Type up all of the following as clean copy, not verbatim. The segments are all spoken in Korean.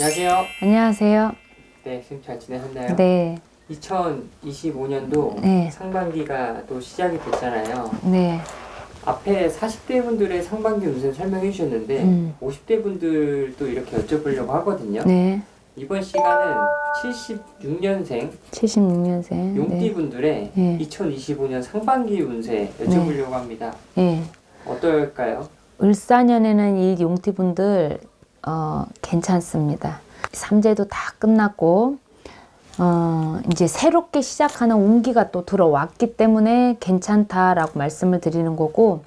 안녕하세요. 안녕하세요. 네, 선생님 잘 지내셨나요? 네, 2025년도 네. 상반기가 또 시작이 됐잖아요. 네, 앞에 40대 분들의 상반기 운세 설명해 주셨는데 50대 분들도 이렇게 여쭤보려고 하거든요. 네. 이번 시간은 76년생 76년생. 용띠 분들의 네. 2025년 상반기 운세 여쭤보려고 합니다. 네. 어떨까요? 을사년에는 이 용띠분들 괜찮습니다. 삼재도 다 끝났고 이제 새롭게 시작하는 운기가 또 들어왔기 때문에 괜찮다라고 말씀을 드리는 거고,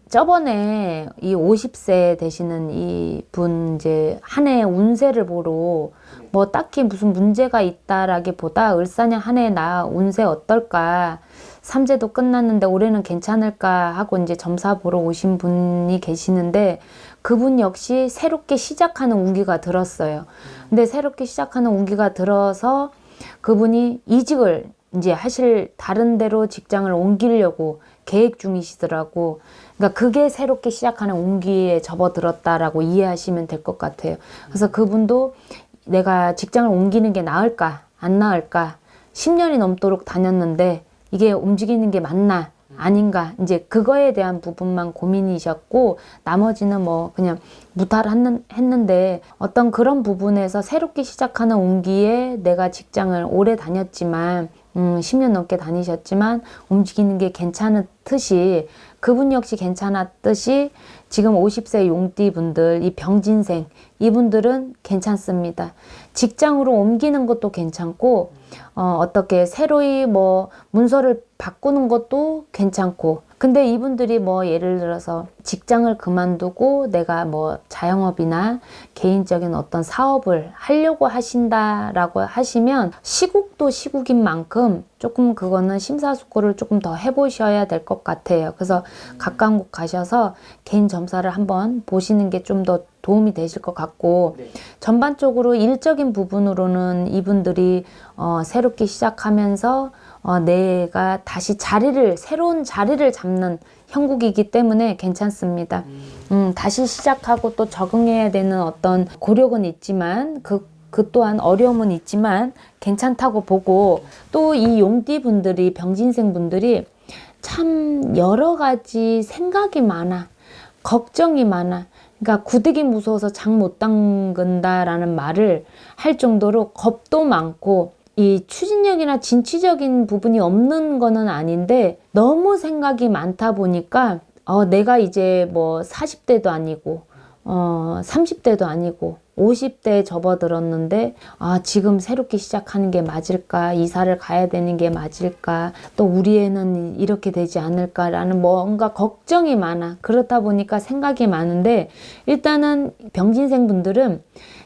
저번에 이 50세 되시는 이 분 이제 한 해 운세를 보러 뭐 딱히 무슨 문제가 있다라기보다 을사년 한 해 나 운세 어떨까, 삼재도 끝났는데 올해는 괜찮을까 하고 이제 점사 보러 오신 분이 계시는데, 그분 역시 새롭게 시작하는 운기가 들었어요. 근데 새롭게 시작하는 운기가 들어서 그분이 이직을 이제 다른 데로 직장을 옮기려고 계획 중이시더라고. 그러니까 그게 새롭게 시작하는 운기에 접어들었다라고 이해하시면 될 것 같아요. 그래서 그분도 내가 직장을 옮기는 게 나을까 안 나을까, 10년이 넘도록 다녔는데 이게 움직이는 게 맞나 아닌가, 이제 그거에 대한 부분만 고민이셨고, 나머지는 뭐 그냥 무탈했는데, 어떤 그런 부분에서 새롭게 시작하는 운기에 내가 직장을 오래 다녔지만 10년 넘게 다니셨지만 움직이는 게 괜찮듯이, 그분 역시 괜찮았듯이 지금 50세 용띠 분들, 이 병진생 이분들은 괜찮습니다. 직장으로 옮기는 것도 괜찮고, 어떻게 새로이 뭐 문서를 바꾸는 것도 괜찮고, 근데 이분들이 뭐 예를 들어서 직장을 그만두고 내가 뭐 자영업이나 개인적인 어떤 사업을 하려고 하신다라고 하시면, 시국도 시국인 만큼 조금 그거는 심사숙고를 조금 더 해보셔야 될 것 같아요. 그래서 가까운 곳 가셔서 개인 점사를 한번 보시는 게 좀 더 도움이 되실 것 같고, 네. 전반적으로 일적인 부분으로는 이분들이 새롭게 시작하면서 내가 다시 새로운 자리를 잡는 형국이기 때문에 괜찮습니다. 다시 시작하고 또 적응해야 되는 어떤 고력은 있지만, 그 또한 어려움은 있지만 괜찮다고 보고, 또 이 용띠 분들이, 병진생 분들이 참 여러 가지 생각이 많아, 걱정이 많아. 그러니까 구득이 무서워서 장 못 담근다라는 말을 할 정도로 겁도 많고, 이 추진력이나 진취적인 부분이 없는 거는 아닌데, 너무 생각이 많다 보니까 내가 이제 뭐 40대도 아니고 30대도 아니고 50대에 접어들었는데, 지금 새롭게 시작하는 게 맞을까, 이사를 가야 되는 게 맞을까, 또 우리 애는 이렇게 되지 않을까라는 뭔가 걱정이 많아. 그렇다 보니까 생각이 많은데, 일단은 병진생 분들은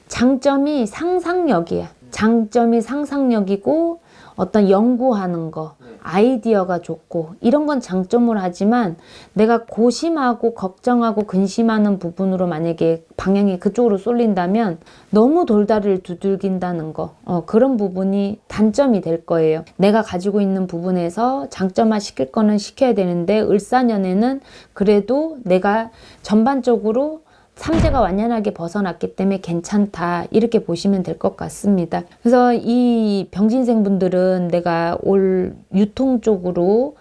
장점이 상상력이야. 장점이 상상력이고, 어떤 연구하는 거, 아이디어가 좋고, 이런 건 장점으로 하지만, 내가 고심하고 걱정하고 근심하는 부분으로 만약에 방향이 그쪽으로 쏠린다면 너무 돌다리를 두들긴다는 거, 그런 부분이 단점이 될 거예요. 내가 가지고 있는 부분에서 장점화 시킬 거는 시켜야 되는데, 을사년에는 그래도 내가 전반적으로 삼재가 완연하게 벗어났기 때문에 괜찮다, 이렇게 보시면 될 것 같습니다. 그래서 이 병진생 분들은 내가 올 유통 쪽으로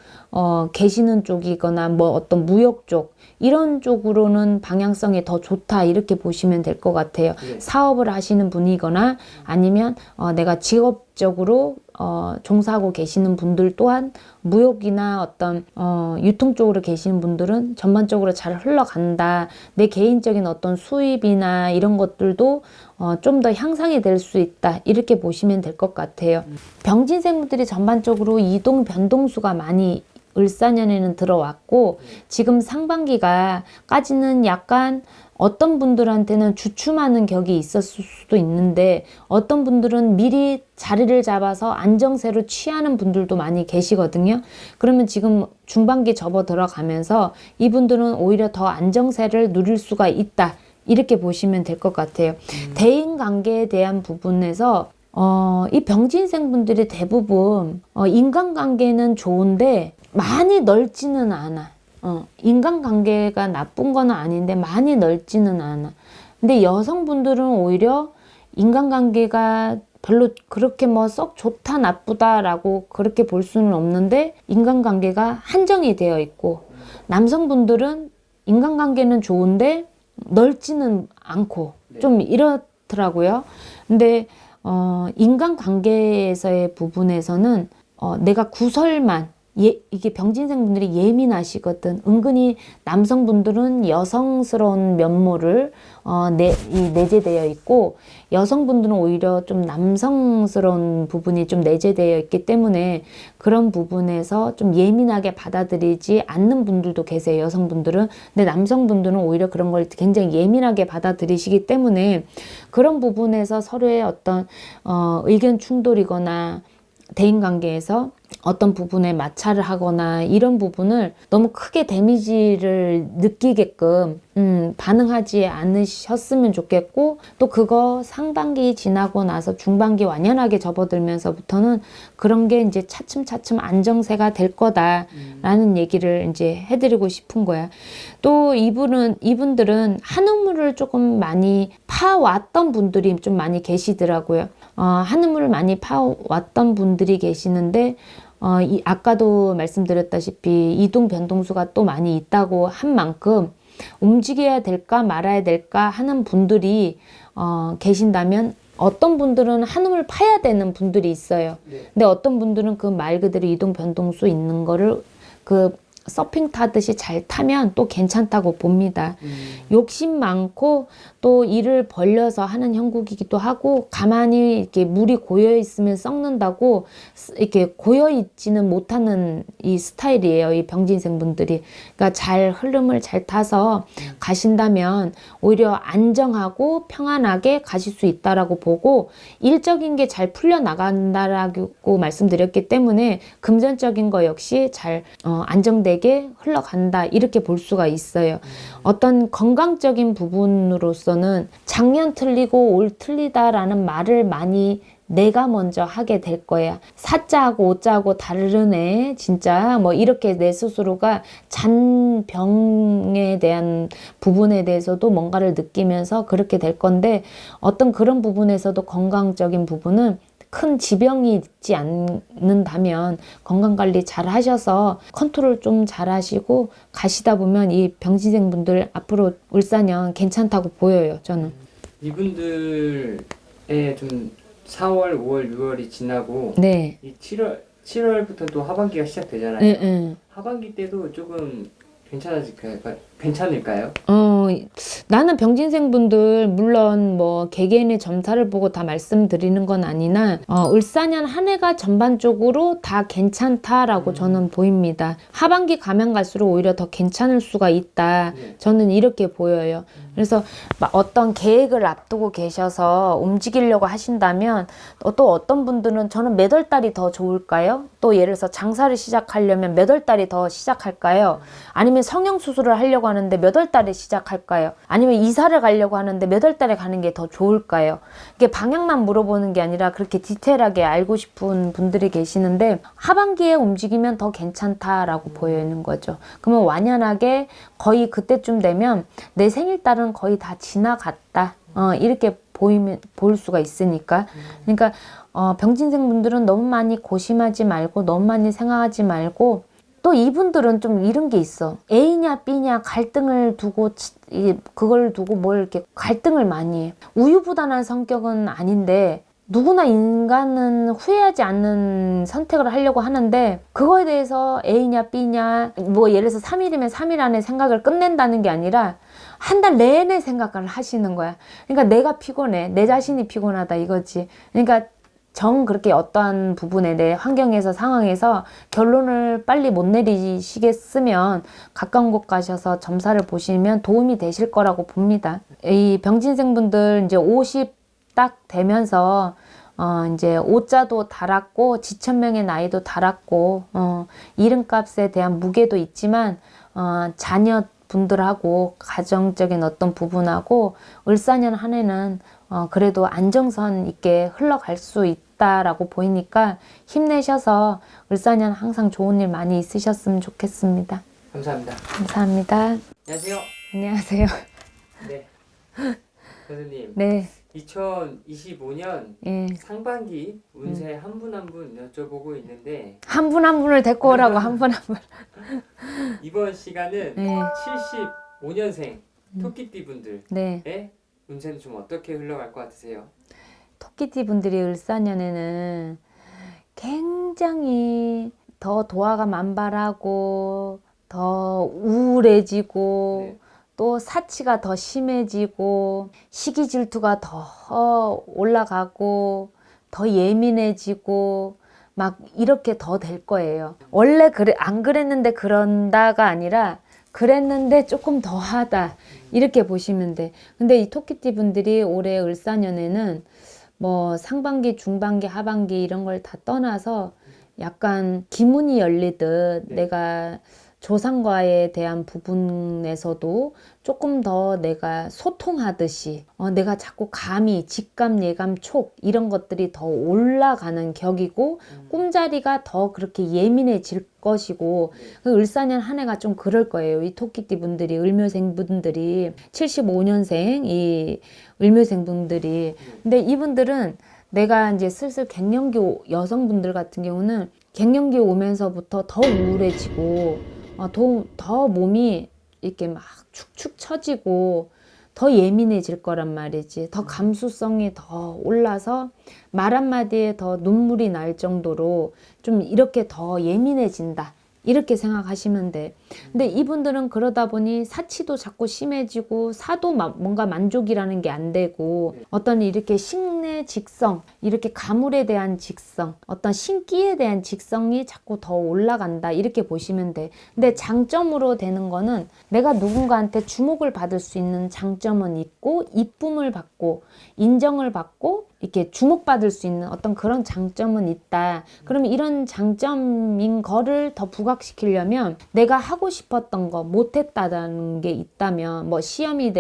계시는 쪽이거나 뭐 어떤 무역 쪽, 이런 쪽으로는 방향성이 더 좋다, 이렇게 보시면 될 것 같아요. 네. 사업을 하시는 분이거나 아니면 내가 직업적으로 종사하고 계시는 분들 또한, 무역이나 어떤 유통 쪽으로 계시는 분들은 전반적으로 잘 흘러간다. 내 개인적인 어떤 수입이나 이런 것들도 좀 더 향상이 될 수 있다, 이렇게 보시면 될 것 같아요. 병진생분들이 전반적으로 이동 변동수가 많이 을사년에는 들어왔고, 지금 상반기까지는 약간 어떤 분들한테는 주춤하는 격이 있었을 수도 있는데, 어떤 분들은 미리 자리를 잡아서 안정세로 취하는 분들도 많이 계시거든요. 그러면 지금 중반기 접어 들어가면서 이분들은 오히려 더 안정세를 누릴 수가 있다, 이렇게 보시면 될 것 같아요. 대인관계에 대한 부분에서 이 병진생 분들이 대부분 인간관계는 좋은데 많이 넓지는 않아. 인간관계가 나쁜 건 아닌데 많이 넓지는 않아. 근데 여성분들은 오히려 인간관계가 별로 그렇게 뭐 썩 좋다 나쁘다라고 그렇게 볼 수는 없는데 인간관계가 한정이 되어 있고 남성분들은 인간관계는 좋은데 넓지는 않고 좀 이렇더라고요. 근데 인간관계에서의 부분에서는 내가 구설만 이게 병진생분들이 예민하시거든. 은근히 남성분들은 여성스러운 면모를 내재되어 있고 여성분들은 오히려 좀 남성스러운 부분이 좀 내재되어 있기 때문에 그런 부분에서 좀 예민하게 받아들이지 않는 분들도 계세요. 여성분들은. 근데 남성분들은 오히려 그런 걸 굉장히 예민하게 받아들이시기 때문에 그런 부분에서 서로의 어떤 의견 충돌이거나 대인관계에서 어떤 부분에 마찰을 하거나 이런 부분을 너무 크게 데미지를 느끼게끔 반응하지 않으셨으면 좋겠고 또 그거 상반기 지나고 나서 중반기 완연하게 접어들면서부터는 그런 게 이제 차츰차츰 안정세가 될 거다라는 얘기를 이제 해드리고 싶은 거야. 또 이분들은 한우물을 조금 많이 파왔던 분들이 좀 많이 계시더라고요. 한우물을 많이 파왔던 분들이 계시는데 아까도 말씀드렸다시피 이동 변동수가 또 많이 있다고 한 만큼 움직여야 될까 말아야 될까 하는 분들이 계신다면 어떤 분들은 한우물 파야 되는 분들이 있어요. 근데 어떤 분들은 그 말 그대로 이동 변동수 있는 거를 그 서핑 타듯이 잘 타면 또 괜찮다고 봅니다. 욕심 많고 또 이를 벌려서 하는 형국이기도 하고 가만히 이렇게 물이 고여 있으면 썩는다고 이렇게 고여 있지는 못하는 이 스타일이에요. 이 병진생 분들이. 그러니까 잘 흐름을 잘 타서 가신다면 오히려 안정하고 평안하게 가실 수 있다라고 보고 일적인 게 잘 풀려 나간다라고 말씀드렸기 때문에 금전적인 거 역시 잘 안정되게 흘러간다 이렇게 볼 수가 있어요. 어떤 건강적인 부분으로서는 작년 틀리고 올 틀리다라는 말을 많이 내가 먼저 하게 될 거야. 사자하고 오자하고 다르네 진짜 뭐 이렇게 내 스스로가 잔병에 대한 부분에 대해서도 뭔가를 느끼면서 그렇게 될 건데 어떤 그런 부분에서도 건강적인 부분은 큰 지병이 있지 않는다면 건강관리 잘 하셔서 컨트롤 좀 잘 하시고 가시다 보면 이 병진생분들 앞으로 울사년 괜찮다고 보여요. 저는. 이분들의 좀 4월, 5월, 6월이 지나고 네. 이 7월부터 또 하반기가 시작되잖아요. 네. 하반기 때도 조금 괜찮을까요? 나는 병진생분들 물론 뭐 개개인의 점사를 보고 다 말씀드리는 건 아니나 을사년 한 해가 전반적으로 다 괜찮다라고 저는 보입니다. 하반기 가면 갈수록 오히려 더 괜찮을 수가 있다. 저는 이렇게 보여요. 그래서 어떤 계획을 앞두고 계셔서 움직이려고 하신다면 또 어떤 분들은 저는 몇 월 달이 더 좋을까요? 또 예를 들어서 장사를 시작하려면 몇 월 달이 더 시작할까요? 아니면 성형수술을 하려고 하는데 몇 월 달에 시작할까요? 아니면 이사를 가려고 하는데 몇 월 달에 가는 게 더 좋을까요? 이게 방향만 물어보는 게 아니라 그렇게 디테일하게 알고 싶은 분들이 계시는데 하반기에 움직이면 더 괜찮다라고 보이는 거죠. 그러면 완연하게 거의 그때쯤 되면 내 생일달은 거의 다 지나갔다. 이렇게 볼 수가 있으니까. 그러니까 병진생 분들은 너무 많이 고심하지 말고 너무 많이 생각하지 말고 또 이분들은 좀 이런 게 있어. A냐 B냐 갈등을 두고 그걸 두고 뭘 이렇게 갈등을 많이 해. 우유부단한 성격은 아닌데 누구나 인간은 후회하지 않는 선택을 하려고 하는데 그거에 대해서 A냐 B냐 뭐 예를 들어서 3일이면 3일 안에 생각을 끝낸다는 게 아니라 한 달 내내 생각을 하시는 거야. 그러니까 내가 피곤해. 내 자신이 피곤하다 이거지. 그러니까 그렇게 어떠한 부분에 내 환경에서 상황에서 결론을 빨리 못 내리시겠으면 가까운 곳 가셔서 점사를 보시면 도움이 되실 거라고 봅니다. 이 병진생분들 이제 50 딱 되면서 이제 오자도 달았고 지천명의 나이도 달았고 이름값에 대한 무게도 있지만 자녀 분들하고 가정적인 어떤 부분하고 을사년 한 해는 그래도 안정선 있게 흘러갈 수 있다라고 보이니까 힘내셔서 을사년 항상 좋은 일 많이 있으셨으면 좋겠습니다. 감사합니다. 감사합니다. 안녕하세요. 안녕하세요. 네. 선생님. 네. 2025년 예. 상반기 운세 한 분 한 분 여쭤보고 있는데 한 분 한 분을 데리고 오라고 한 분 한 분. 이번 시간은 네. 75년생 토끼띠 분들의 네. 운세는 좀 어떻게 흘러갈 것 같으세요? 토끼띠 분들이 을사년에는 굉장히 더 도화가 만발하고 더 우울해지고 네. 또 사치가 더 심해지고 시기 질투가 더 올라가고 더 예민해지고 막 이렇게 더 될 거예요. 원래 그래 안 그랬는데 그런다가 아니라 그랬는데 조금 더 하다 이렇게 보시면 돼. 근데 이 토끼띠 분들이 올해 을사년에는 뭐 상반기, 중반기, 하반기 이런 걸 다 떠나서 약간 기문이 열리듯 네. 내가 조상과에 대한 부분에서도 조금 더 내가 소통하듯이 내가 자꾸 감이, 직감, 예감, 촉 이런 것들이 더 올라가는 격이고 꿈자리가 더 그렇게 예민해질 것이고 그 을사년 한 해가 좀 그럴 거예요. 이 토끼띠 분들이, 을묘생 분들이 75년생 이 을묘생 분들이 근데 이분들은 내가 이제 슬슬 갱년기 여성분들 같은 경우는 갱년기 오면서부터 더 우울해지고 더 몸이 이렇게 막 축축 처지고 더 예민해질 거란 말이지. 더 감수성이 더 올라서 말 한마디에 더 눈물이 날 정도로 좀 이렇게 더 예민해진다. 이렇게 생각하시면 돼. 근데 이분들은 그러다 보니 사치도 자꾸 심해지고 사도 뭔가 만족이라는 게 안 되고 어떤 이렇게 식내 직성, 이렇게 가물에 대한 직성, 어떤 신기에 대한 직성이 자꾸 더 올라간다. 이렇게 보시면 돼. 근데 장점으로 되는 거는 내가 누군가한테 주목을 받을 수 있는 장점은 있고 이쁨을 받고 인정을 받고 이렇게 주목받을 수 있는 어떤 그런 장점은 있다. 그러면 이런 장점인 거를 더 부각시키려면 내가 하고 싶었던 거 못했다는 게 있다면 뭐 시험이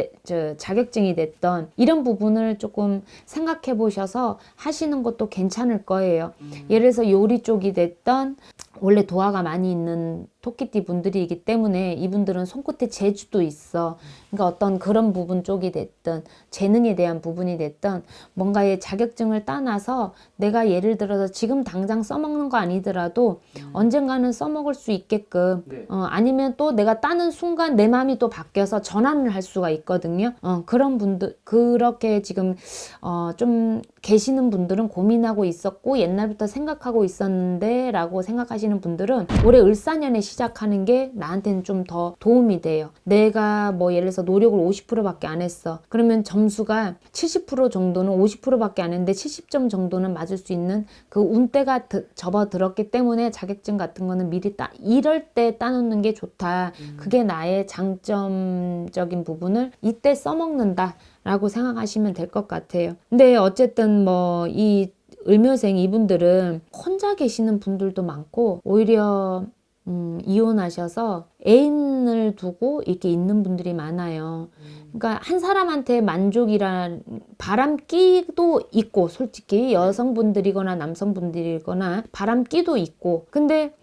자격증이 됐던 이런 부분을 조금 생각해 보셔서 하시는 것도 괜찮을 거예요. 예를 들어서 요리 쪽이 됐던 원래 도화가 많이 있는 토끼띠 분들이기 때문에 이분들은 손끝에 재주도 있어. 그러니까 어떤 그런 부분 쪽이 됐든 재능에 대한 부분이 됐든 뭔가의 자격증을 따놔서 내가 예를 들어서 지금 당장 써먹는 거 아니더라도 언젠가는 써먹을 수 있게끔 네. 아니면 또 내가 따는 순간 내 마음이 또 바뀌어서 전환을 할 수가 있거든요. 그런 분들 그렇게 지금 좀 계시는 분들은 고민하고 있었고 옛날부터 생각하고 있었는데 라고 생각하시는 분들은 올해 을사년에 시작하는 게 나한테는 좀 더 도움이 돼요. 내가 뭐 예를 들어서 노력을 50%밖에 안 했어. 그러면 점수가 70% 정도는 50%밖에 안 했는데 70점 정도는 맞을 수 있는 그 운대가 접어들었기 때문에 자격증 같은 거는 미리 이럴 때 따놓는 게 좋다. 그게 나의 장점적인 부분을 이때 써먹는다 라고 생각하시면 될 것 같아요. 근데 어쨌든 뭐 이 을묘생 이분들은 혼자 계시는 분들도 많고 오히려 이혼하셔서 애인을 두고 이렇게 있는 분들이 많아요. 그러니까 한 사람한테 만족이란 바람기도 있고 솔직히 여성분들이거나 남성분들이거나 바람기도 있고 근데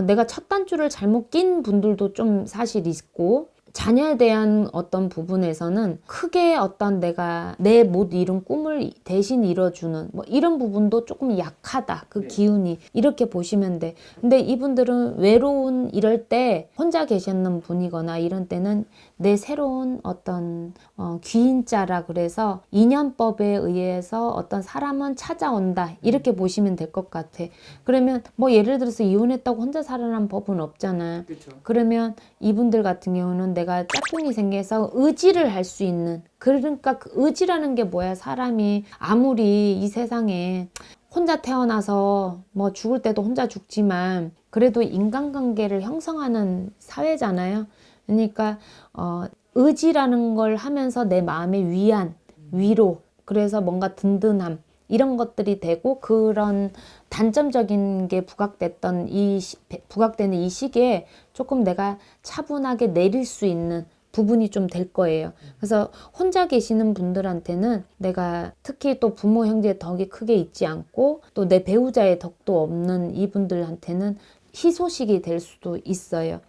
내가 첫 단추를 잘못 낀 분들도 좀 사실 있고 자녀에 대한 어떤 부분에서는 크게 어떤 내가 내 못 이룬 꿈을 대신 이뤄주는 뭐 이런 부분도 조금 약하다. 그 기운이 이렇게 보시면 돼. 근데 이분들은 외로운 이럴 때 혼자 계셨는 분이거나 이런 때는 내 새로운 어떤 귀인자라 그래서 인연법에 의해서 어떤 사람은 찾아온다. 이렇게 보시면 될 것 같아. 그러면 뭐 예를 들어서 이혼했다고 혼자 살아난 법은 없잖아. 그렇죠. 그러면 이분들 같은 경우는 내가 짝꿍이 생겨서 의지를 할 수 있는 그러니까 그 의지라는 게 뭐야 사람이 아무리 이 세상에 혼자 태어나서 뭐 죽을 때도 혼자 죽지만 그래도 인간관계를 형성하는 사회잖아요. 그러니까 의지라는 걸 하면서 내 마음의 위안, 위로 그래서 뭔가 든든함 이런 것들이 되고 그런 단점적인 게 부각되는 이 시기에 조금 내가 차분하게 내릴 수 있는 부분이 좀 될 거예요. 그래서 혼자 계시는 분들한테는 내가 특히 또 부모 형제의 덕이 크게 있지 않고 또 내 배우자의 덕도 없는 이분들한테는 희소식이 될 수도 있어요.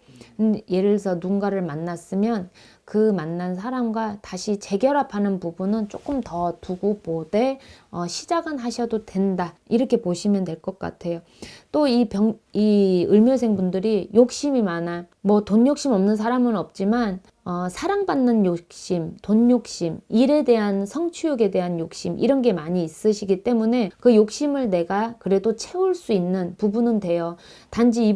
예를 들어서 누군가를 만났으면 그 만난 사람과 다시 재결합하는 부분은 조금 더 두고 보되 시작은 하셔도 된다. 이렇게 보시면 될 것 같아요. 또 이 을묘생 분들이 욕심이 많아. 뭐 돈 욕심 없는 사람은 없지만 사랑받는 욕심, 돈 욕심, 일에 대한 성취욕에 대한 욕심 이런 게 많이 있으시기 때문에 그 욕심을 내가 그래도 채울 수 있는 부분은 돼요. 단지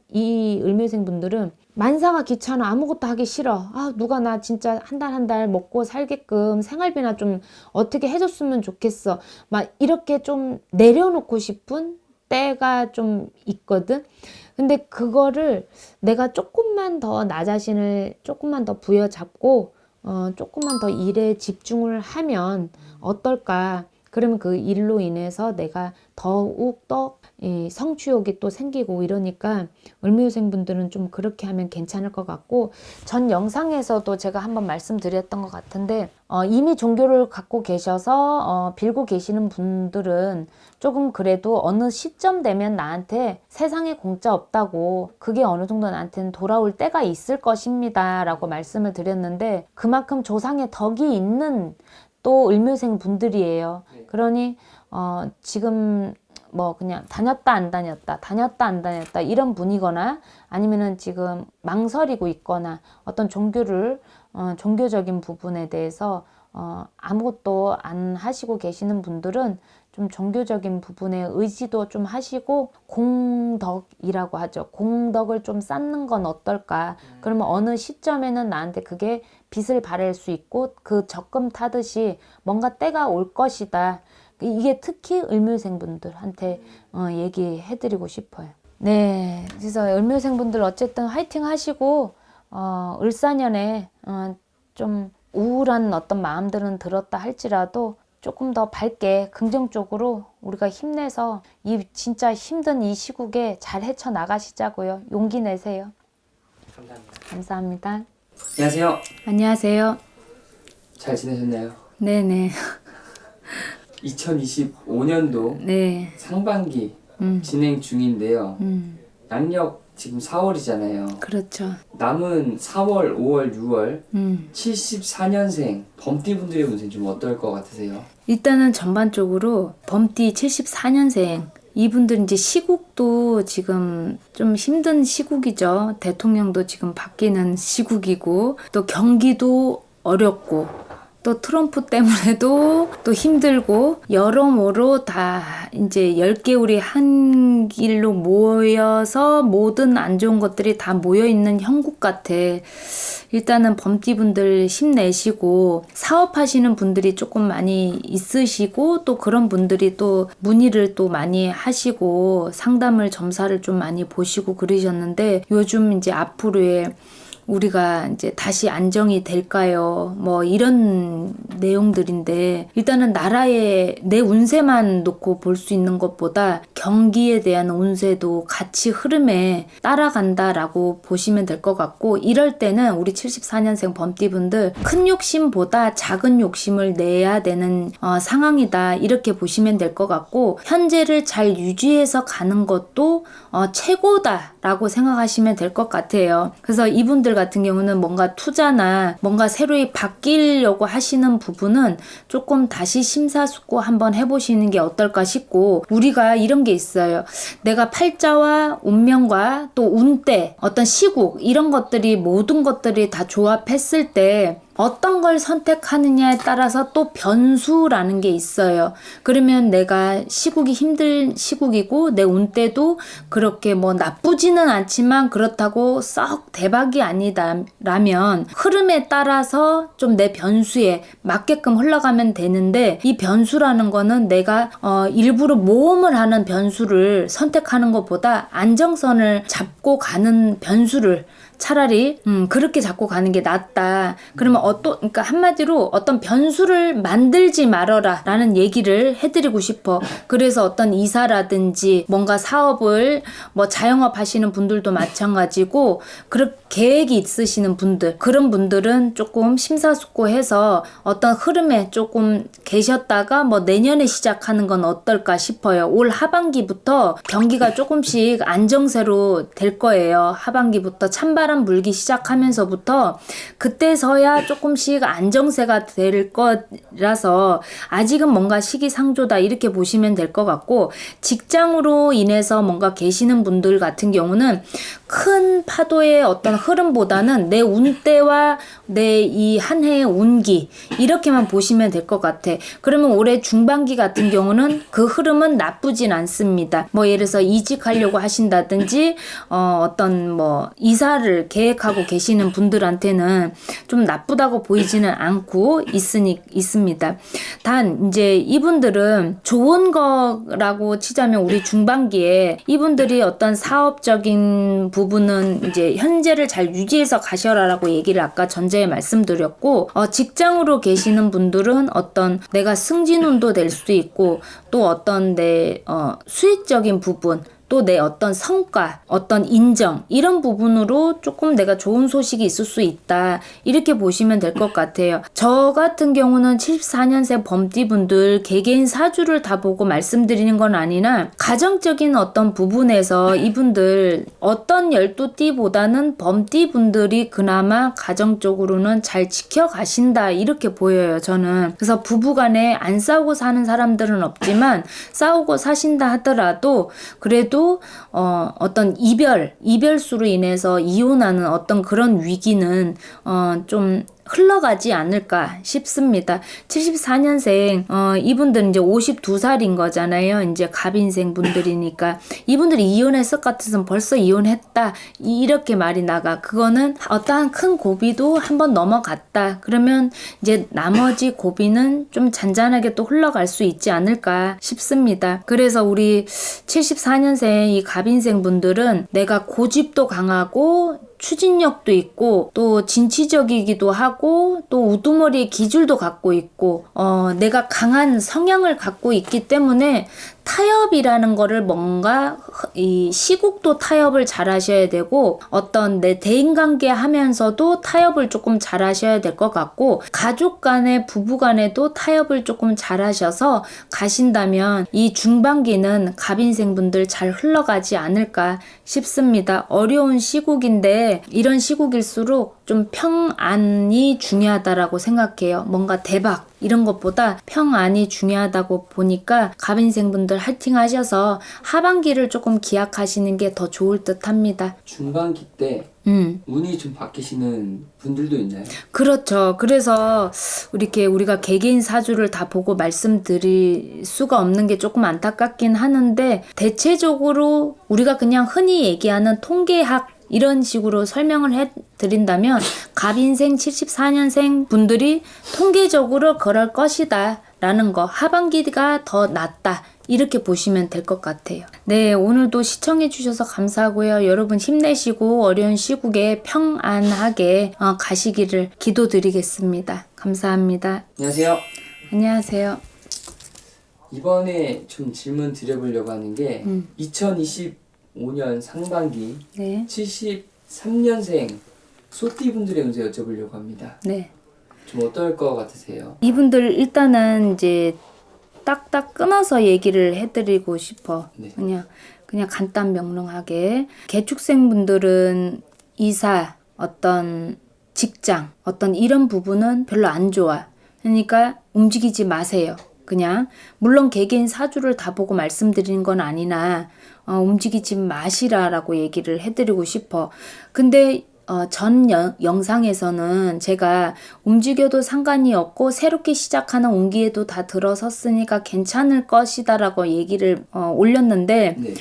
이 을묘생 분들은 만사가 귀찮아. 아무것도 하기 싫어. 누가 나 진짜 한 달 먹고 살게끔 생활비나 좀 어떻게 해줬으면 좋겠어. 막 이렇게 좀 내려놓고 싶은 때가 좀 있거든. 근데 그거를 내가 조금만 더 나 자신을 조금만 더 부여잡고 조금만 더 일에 집중을 하면 어떨까. 그러면 그 일로 인해서 내가 더욱 더 성취욕이 또 생기고 이러니까 을묘생 분들은 좀 그렇게 하면 괜찮을 것 같고, 전 영상에서도 제가 한번 말씀드렸던 것 같은데 이미 종교를 갖고 계셔서 빌고 계시는 분들은 조금 그래도 어느 시점 되면 나한테 세상에 공짜 없다고, 그게 어느 정도 나한테는 돌아올 때가 있을 것입니다 라고 말씀을 드렸는데, 그만큼 조상의 덕이 있는 또 을묘생 분들이에요. 그러니 지금 뭐 그냥 다녔다 안 다녔다 이런 분이거나, 아니면은 지금 망설이고 있거나 어떤 종교적인 부분에 대해서 아무것도 안 하시고 계시는 분들은 좀 종교적인 부분에 의지도 좀 하시고 공덕이라고 하죠. 공덕을 좀 쌓는 건 어떨까. 그러면 어느 시점에는 나한테 그게 빛을 발할 수 있고 그 적금 타듯이 뭔가 때가 올 것이다. 이게 특히 을묘생 분들한테 얘기해드리고 싶어요. 네, 그래서 을묘생 분들 어쨌든 화이팅 하시고 을사년에 좀 우울한 어떤 마음들은 들었다 할지라도 조금 더 밝게 긍정적으로 우리가 힘내서 이 진짜 힘든 이 시국에 잘 헤쳐나가시자고요. 용기 내세요. 감사합니다. 감사합니다. 안녕하세요. 안녕하세요. 잘 지내셨나요? 네네. 2025년도 네. 상반기 진행 중인데요. 양력 지금 4월이잖아요. 그렇죠. 남은 4월, 5월, 6월 74년생 범띠분들의 운세 좀 어떨 것 같으세요? 일단은 전반적으로 범띠 74년생 이분들 이제 시국도 지금 좀 힘든 시국이죠. 대통령도 지금 바뀌는 시국이고 또 경기도 어렵고 또 트럼프 때문에도 또 힘들고 여러모로 다 이제 10개울이 한 길로 모여서 모든 안 좋은 것들이 다 모여있는 형국 같아. 일단은 범띠분들 힘내시고 사업하시는 분들이 조금 많이 있으시고 또 그런 분들이 또 문의를 또 많이 하시고 상담을 점사를 좀 많이 보시고 그러셨는데, 요즘 이제 앞으로의 우리가 이제 다시 안정이 될까요? 뭐 이런 내용들인데, 일단은 나라의 내 운세만 놓고 볼 수 있는 것보다 경기에 대한 운세도 같이 흐름에 따라간다라고 보시면 될 것 같고, 이럴 때는 우리 74년생 범띠분들 큰 욕심보다 작은 욕심을 내야 되는 상황이다, 이렇게 보시면 될 것 같고, 현재를 잘 유지해서 가는 것도 최고다라고 생각하시면 될 것 같아요. 그래서 이분들 같은 경우는 뭔가 투자나 뭔가 새로이 바뀌려고 하시는 부분은 조금 다시 심사숙고 한번 해보시는 게 어떨까 싶고, 우리가 이런 게 있어요. 내가 팔자와 운명과 또 운대, 어떤 시국 이런 것들이 모든 것들이 다 조합했을 때 어떤 걸 선택하느냐에 따라서 또 변수라는 게 있어요. 그러면 내가 시국이 힘든 시국이고 내 운때도 그렇게 뭐 나쁘지는 않지만 그렇다고 썩 대박이 아니다라면 흐름에 따라서 좀 내 변수에 맞게끔 흘러가면 되는데, 이 변수라는 거는 내가 일부러 모험을 하는 변수를 선택하는 것보다 안정선을 잡고 가는 변수를 차라리 그렇게 잡고 가는 게 낫다. 그러면 그러니까 한마디로 어떤 변수를 만들지 말아라 라는 얘기를 해드리고 싶어. 그래서 어떤 이사라든지 뭔가 사업을 뭐 자영업 하시는 분들도 마찬가지고, 그런 계획이 있으시는 분들, 그런 분들은 조금 심사숙고해서 어떤 흐름에 조금 계셨다가 뭐 내년에 시작하는 건 어떨까 싶어요. 올 하반기부터 경기가 조금씩 안정세로 될 거예요. 하반기부터 찬바람 찬바람 불기 시작하면서부터 그때서야 조금씩 안정세가 될 거라서 아직은 뭔가 시기상조다 이렇게 보시면 될 것 같고, 직장으로 인해서 뭔가 계시는 분들 같은 경우는 큰 파도의 어떤 흐름보다는 내 운대와 내 이 한 해의 운기 이렇게만 보시면 될 것 같아. 그러면 올해 중반기 같은 경우는 그 흐름은 나쁘진 않습니다. 뭐 예를 들어서 이직하려고 하신다든지 어떤 뭐 이사를 계획하고 계시는 분들한테는 좀 나쁘다고 보이지는 않고 있습니다. 단 이제 이분들은 좋은 거라고 치자면 우리 중반기에 이분들이 어떤 사업적인 부분은 이제 현재를 잘 유지해서 가셔라라고 얘기를 아까 전제에 말씀드렸고, 직장으로 계시는 분들은 어떤 내가 승진운도 될 수도 있고, 또 어떤 내 수익적인 부분, 또 내 어떤 성과, 어떤 인정 이런 부분으로 조금 내가 좋은 소식이 있을 수 있다 이렇게 보시면 될 것 같아요. 저 같은 경우는 74년생 범띠분들 개개인 사주를 다 보고 말씀드리는 건 아니나 가정적인 어떤 부분에서 이분들 어떤 12띠보다는 범띠분들이 그나마 가정적으로는 잘 지켜가신다 이렇게 보여요. 저는 그래서 부부간에 안 싸우고 사는 사람들은 없지만 싸우고 사신다 하더라도 그래도 어떤 이별수로 인해서 이혼하는 어떤 그런 위기는 좀 흘러가지 않을까 싶습니다. 74년생 이분들은 이제 52살인 거잖아요. 이제 갑인생 분들이니까 이분들이 이혼했을 것 같아서 벌써 이혼했다 이렇게 말이 나가. 그거는 어떠한 큰 고비도 한번 넘어갔다. 그러면 이제 나머지 고비는 좀 잔잔하게 또 흘러갈 수 있지 않을까 싶습니다. 그래서 우리 74년생 이 갑인생 분들은 내가 고집도 강하고 추진력도 있고 또 진취적이기도 하고 또 우두머리의 기질도 갖고 있고 내가 강한 성향을 갖고 있기 때문에 타협이라는 거를 뭔가 이 시국도 타협을 잘 하셔야 되고 어떤 내 대인관계 하면서도 타협을 조금 잘 하셔야 될 것 같고 가족 간에 부부 간에도 타협을 조금 잘 하셔서 가신다면 이 중반기는 갑인생분들 잘 흘러가지 않을까 싶습니다. 어려운 시국인데 이런 시국일수록 좀 평안이 중요하다라고 생각해요. 뭔가 대박 이런 것보다 평안이 중요하다고 보니까 갑인생분들 화이팅 하셔서 하반기를 조금 기약하시는 게 더 좋을 듯 합니다. 중반기 때 운이 좀 바뀌시는 분들도 있나요? 그렇죠. 그래서 이렇게 우리가 개개인 사주를 다 보고 말씀드릴 수가 없는 게 조금 안타깝긴 하는데 대체적으로 우리가 그냥 흔히 얘기하는 통계학 이런 식으로 설명을 해드린다면 갑인생 74년생 분들이 통계적으로 그럴 것이다 라는 거, 하반기가 더 낫다 이렇게 보시면 될 것 같아요. 네, 오늘도 시청해 주셔서 감사하고요. 여러분 힘내시고 어려운 시국에 평안하게 가시기를 기도드리겠습니다. 감사합니다. 안녕하세요. 안녕하세요. 이번에 좀 질문 드려보려고 하는 게 2025년 상반기 네. 73년생 소띠분들의 운세 여쭤보려고 합니다. 네. 좀 어떨 것 같으세요? 이분들 일단은 이제 딱딱 끊어서 얘기를 해드리고 싶어. 네. 그냥 간단 명료하게. 개축생 분들은 이사, 어떤 직장, 어떤 이런 부분은 별로 안 좋아. 그러니까 움직이지 마세요. 그냥 물론 개개인 사주를 다 보고 말씀드리는 건 아니나 움직이지 마시라라고 얘기를 해드리고 싶어. 근데 전 영상에서는 제가 움직여도 상관이 없고 새롭게 시작하는 운기에도 다 들어섰으니까 괜찮을 것이다 라고 얘기를 올렸는데 네.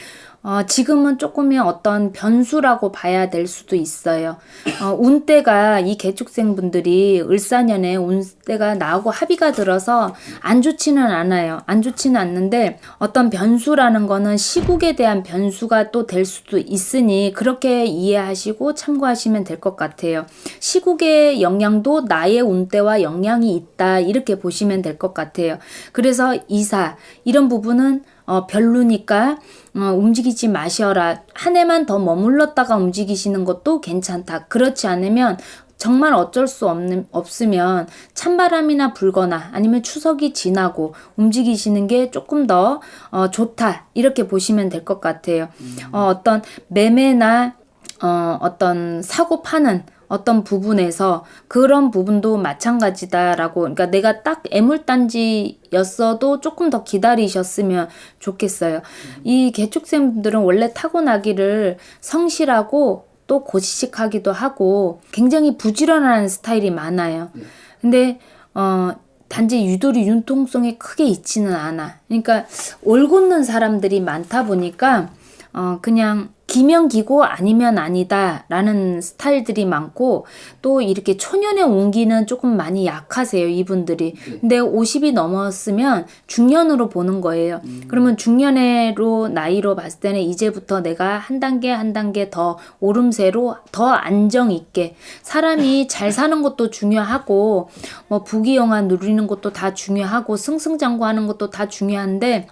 지금은 조금의 어떤 변수라고 봐야 될 수도 있어요. 운대가 이 개축생분들이 을사년에 운대가 나오고 합의가 들어서 안 좋지는 않아요. 안 좋지는 않는데 어떤 변수라는 거는 시국에 대한 변수가 또 될 수도 있으니 그렇게 이해하시고 참고하시면 될 것 같아요. 시국의 영향도 나의 운대와 영향이 있다 이렇게 보시면 될 것 같아요. 그래서 이사 이런 부분은 별로니까 움직이지 마셔라. 한 해만 더 머물렀다가 움직이시는 것도 괜찮다. 그렇지 않으면 정말 어쩔 수 없으면 찬바람이나 불거나 아니면 추석이 지나고 움직이시는 게 조금 더 좋다. 이렇게 보시면 될 것 같아요. 어떤 매매나 어떤 사고 파는 어떤 부분에서 그런 부분도 마찬가지다라고, 그러니까 내가 딱 애물단지였어도 조금 더 기다리셨으면 좋겠어요. 이 개축생분들은 원래 타고나기를 성실하고 또 고지식하기도 하고 굉장히 부지런한 스타일이 많아요. 근데 단지 유도리 융통성이 크게 있지는 않아. 그러니까 올곧는 사람들이 많다 보니까 그냥 기면 기고 아니면 아니다 라는 스타일들이 많고, 또 이렇게 초년의 운기는 조금 많이 약하세요, 이분들이. 근데 50이 넘었으면 중년으로 보는 거예요. 그러면 중년으로 나이로 봤을 때는 이제부터 내가 한 단계 한 단계 더 오름세로 더 안정 있게, 사람이 잘 사는 것도 중요하고 뭐 부귀영화 누리는 것도 다 중요하고 승승장구하는 것도 다 중요한데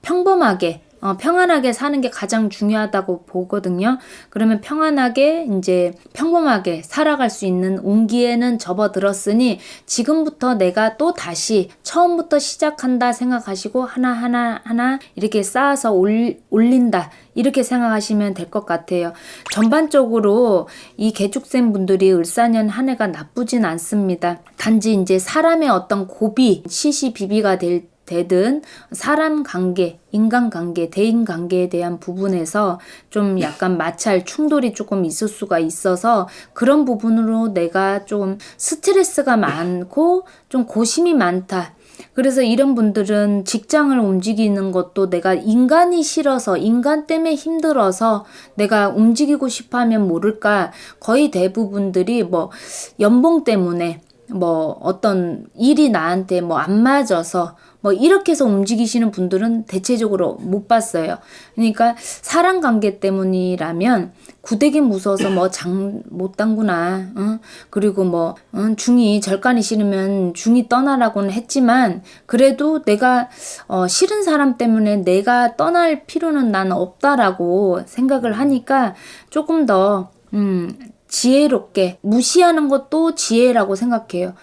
평범하게 평안하게 사는 게 가장 중요하다고 보거든요. 그러면 평안하게 이제 평범하게 살아갈 수 있는 운기에는 접어들었으니 지금부터 내가 또 다시 처음부터 시작한다 생각하시고 하나 이렇게 쌓아서 올린다 이렇게 생각하시면 될 것 같아요. 전반적으로 이 개축생 분들이 을사년 한 해가 나쁘진 않습니다. 단지 이제 사람의 어떤 고비, 시시비비가 되든 사람 관계, 인간관계, 대인관계에 대한 부분에서 좀 약간 마찰, 충돌이 조금 있을 수가 있어서 그런 부분으로 내가 좀 스트레스가 많고 좀 고심이 많다. 그래서 이런 분들은 직장을 움직이는 것도 내가 인간이 싫어서, 인간 때문에 힘들어서 내가 움직이고 싶어 하면 모를까 거의 대부분들이 뭐 연봉 때문에 뭐 어떤 일이 나한테 뭐 안 맞아서 뭐 이렇게 해서 움직이시는 분들은 대체적으로 못 봤어요. 그러니까 사람 관계 때문이라면 구대기 무서워서 뭐 장 못 당구나, 그리고 뭐 중이 절간이 싫으면 중이 떠나라고는 했지만 그래도 내가 싫은 사람 때문에 내가 떠날 필요는 난 없다라고 생각을 하니까 조금 더 지혜롭게 무시하는 것도 지혜라고 생각해요.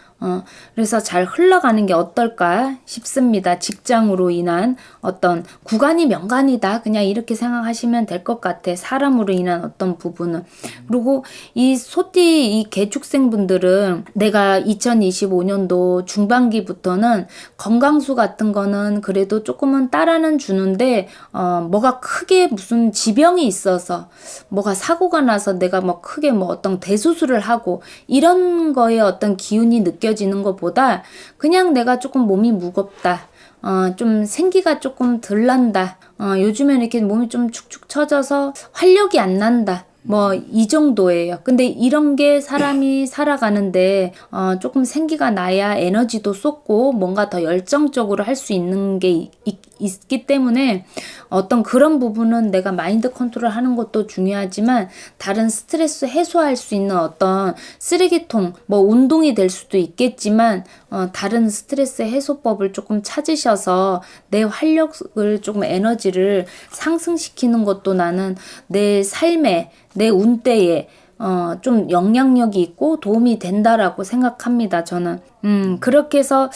그래서 잘 흘러가는 게 어떨까 싶습니다. 직장으로 인한 어떤 구간이 명간이다. 그냥 이렇게 생각하시면 될 것 같아. 사람으로 인한 어떤 부분은. 그리고 이 소띠 이 개축생분들은 내가 2025년도 중반기부터는 건강수 같은 거는 그래도 조금은 따라는 주는데 뭐가 크게 무슨 지병이 있어서 뭐가 사고가 나서 내가 뭐 크게 뭐 어떤 대수술을 하고 이런 거에 어떤 기운이 느껴지는 것보다 그냥 내가 조금 몸이 무겁다. 좀 생기가 조금 덜 난다. 요즘엔 이렇게 몸이 좀 축축 처져서 활력이 안 난다. 뭐 이 정도예요. 근데 이런 게 사람이 살아가는데 조금 생기가 나야 에너지도 쏟고 뭔가 더 열정적으로 할 수 있는 게 있기 때문에 어떤 그런 부분은 내가 마인드 컨트롤 하는 것도 중요하지만 다른 스트레스 해소할 수 있는 어떤 쓰레기통, 뭐 운동이 될 수도 있겠지만 다른 스트레스 해소법을 조금 찾으셔서 내 활력을 조금 에너지를 상승시키는 것도 나는 내 삶에 내 운대에 좀 영향력이 있고 도움이 된다라고 생각합니다. 저는 그렇게 해서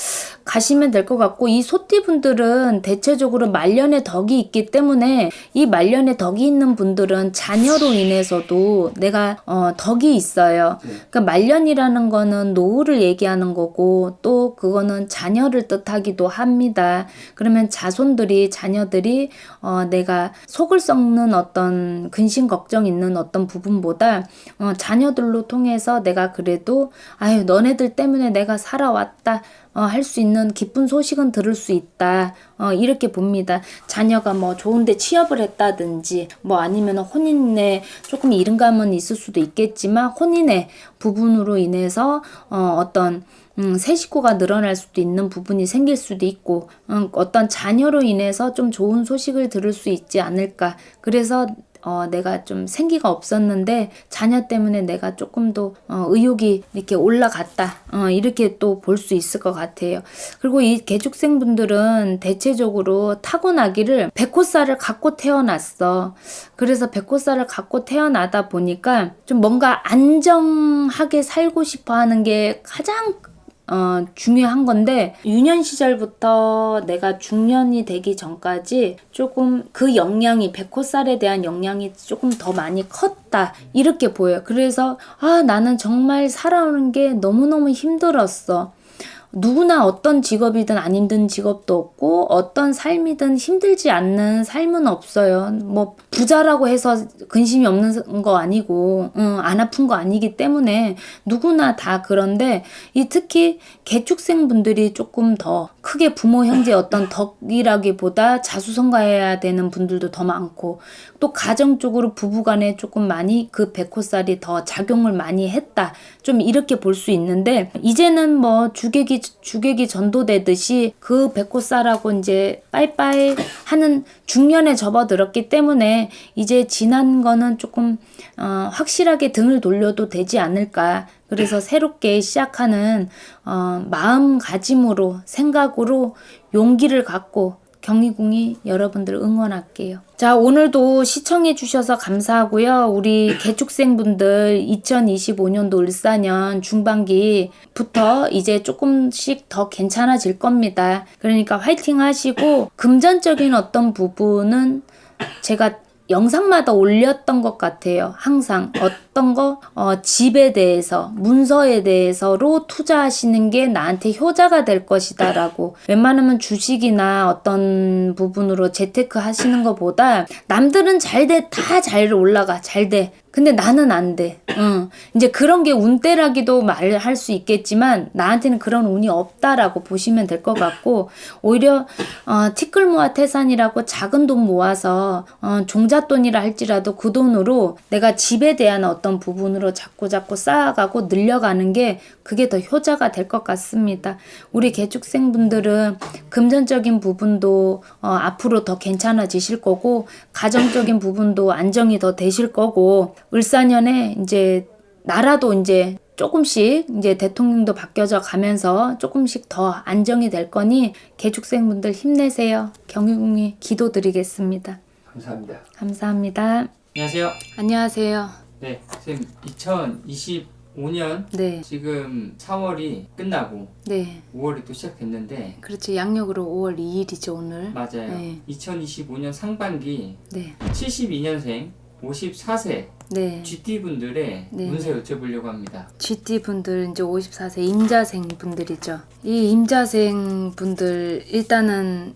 가시면 될 것 같고, 이 소띠분들은 대체적으로 말년에 덕이 있기 때문에 이 말년에 덕이 있는 분들은 자녀로 인해서도 내가 덕이 있어요. 그러니까 말년이라는 거는 노후를 얘기하는 거고 또 그거는 자녀를 뜻하기도 합니다. 그러면 자녀들이 내가 속을 썩는 어떤 근심 걱정 있는 어떤 부분보다 자녀들로 통해서 내가 그래도 아유 너네들 때문에 내가 살아왔다 할 수 있는 기쁜 소식은 들을 수 있다. 이렇게 봅니다. 자녀가 뭐 좋은데 취업을 했다든지 뭐 아니면 혼인에 조금 이른감은 있을 수도 있겠지만 혼인의 부분으로 인해서 어떤 새 식구가 늘어날 수도 있는 부분이 생길 수도 있고 어떤 자녀로 인해서 좀 좋은 소식을 들을 수 있지 않을까. 그래서 내가 좀 생기가 없었는데 자녀 때문에 내가 조금 더 의욕이 이렇게 올라갔다. 이렇게 또 볼 수 있을 것 같아요. 그리고 이 개축생분들은 대체적으로 타고나기를 백호살을 갖고 태어났어. 그래서 백호살을 갖고 태어나다 보니까 좀 뭔가 안정하게 살고 싶어 하는 게 가장 중요한 건데 유년 시절부터 내가 중년이 되기 전까지 조금 그 영향이 백호살에 대한 영향이 조금 더 많이 컸다 이렇게 보여요. 그래서 나는 정말 살아오는 게 너무너무 힘들었어. 누구나 어떤 직업이든 안 힘든 직업도 없고 어떤 삶이든 힘들지 않는 삶은 없어요. 뭐 부자라고 해서 근심이 없는 거 아니고 안 아픈 거 아니기 때문에 누구나 다 그런데 특히 개축생 분들이 조금 더 크게 부모 형제 어떤 덕이라기보다 자수성가해야 되는 분들도 더 많고 또 가정적으로 부부간에 조금 많이 그 백호살이 더 작용을 많이 했다. 좀 이렇게 볼 수 있는데 이제는 뭐 주객이 전도되듯이 그 백호살하고 이제 빠이빠이 하는 중년에 접어들었기 때문에 이제 지난 거는 조금 확실하게 등을 돌려도 되지 않을까. 그래서 새롭게 시작하는 마음가짐으로 생각으로 용기를 갖고 경희궁이 여러분들 응원할게요. 자, 오늘도 시청해 주셔서 감사하고요. 우리 개축생분들 2025년도 을사년 중반기부터 이제 조금씩 더 괜찮아질 겁니다. 그러니까 화이팅 하시고 금전적인 어떤 부분은 제가 영상마다 올렸던 것 같아요. 항상 어떤 거 집에 대해서 문서에 대해서로 투자하시는 게 나한테 효자가 될 것이다 라고 웬만하면 주식이나 어떤 부분으로 재테크 하시는 것보다 남들은 잘 돼, 다 잘 올라가, 잘 돼. 근데 나는 안 돼. 이제 그런 게 운때라기도 말할 수 있겠지만 나한테는 그런 운이 없다라고 보시면 될 것 같고 오히려 티끌모아 태산이라고 작은 돈 모아서 종잣돈이라 할지라도 그 돈으로 내가 집에 대한 어떤 부분으로 자꾸 쌓아가고 늘려가는 게 그게 더 효자가 될 것 같습니다. 우리 개축생분들은 금전적인 부분도 앞으로 더 괜찮아지실 거고 가정적인 부분도 안정이 더 되실 거고 을사년에 이제 나라도 이제 조금씩 이제 대통령도 바뀌어져 가면서 조금씩 더 안정이 될 거니 개축생분들 힘내세요. 경희궁이 기도드리겠습니다. 감사합니다. 감사합니다. 안녕하세요. 안녕하세요. 네, 선생님 2025년 네. 지금 4월이 끝나고 네. 5월이 또 시작됐는데 그렇죠. 양력으로 5월 2일이죠, 오늘. 맞아요. 네. 2025년 상반기 네. 72년생 54세 네. GT분들의 네. 운세 여쭤보려고 합니다. GT 분들 이제 54세 임자생 분들이죠. 이 임자생 분들 일단은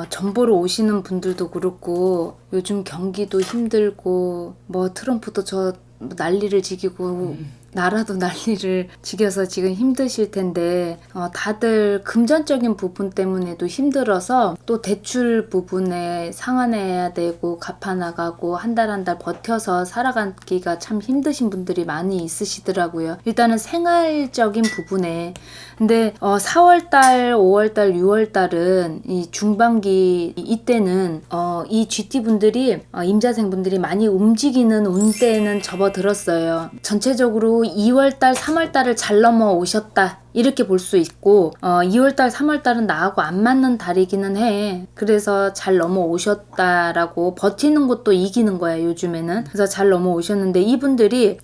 정보로 오시는 분들도 그렇고 요즘 경기도 힘들고 뭐 트럼프도 저 난리를 지기고 나라도 난리를 지겨서 지금 힘드실 텐데 다들 금전적인 부분 때문에도 힘들어서 또 대출 부분에 상환해야 되고 갚아나가고 한 달 한 달 버텨서 살아가기가 참 힘드신 분들이 많이 있으시더라고요. 일단은 생활적인 부분에 근데 4월달, 5월달, 6월달은 이 중반기 이때는 이 GT분들이 임자생분들이 많이 움직이는 운대에는 접어들었어요. 전체적으로 2월달, 3월달을 잘 넘어오셨다. 이렇게 볼 수 있고 2월달, 3월달은 나하고 안 맞는 달이기는 해. 그래서 잘 넘어오셨다라고 버티는 것도 이기는 거야 요즘에는. 그래서 잘 넘어오셨는데 이분들이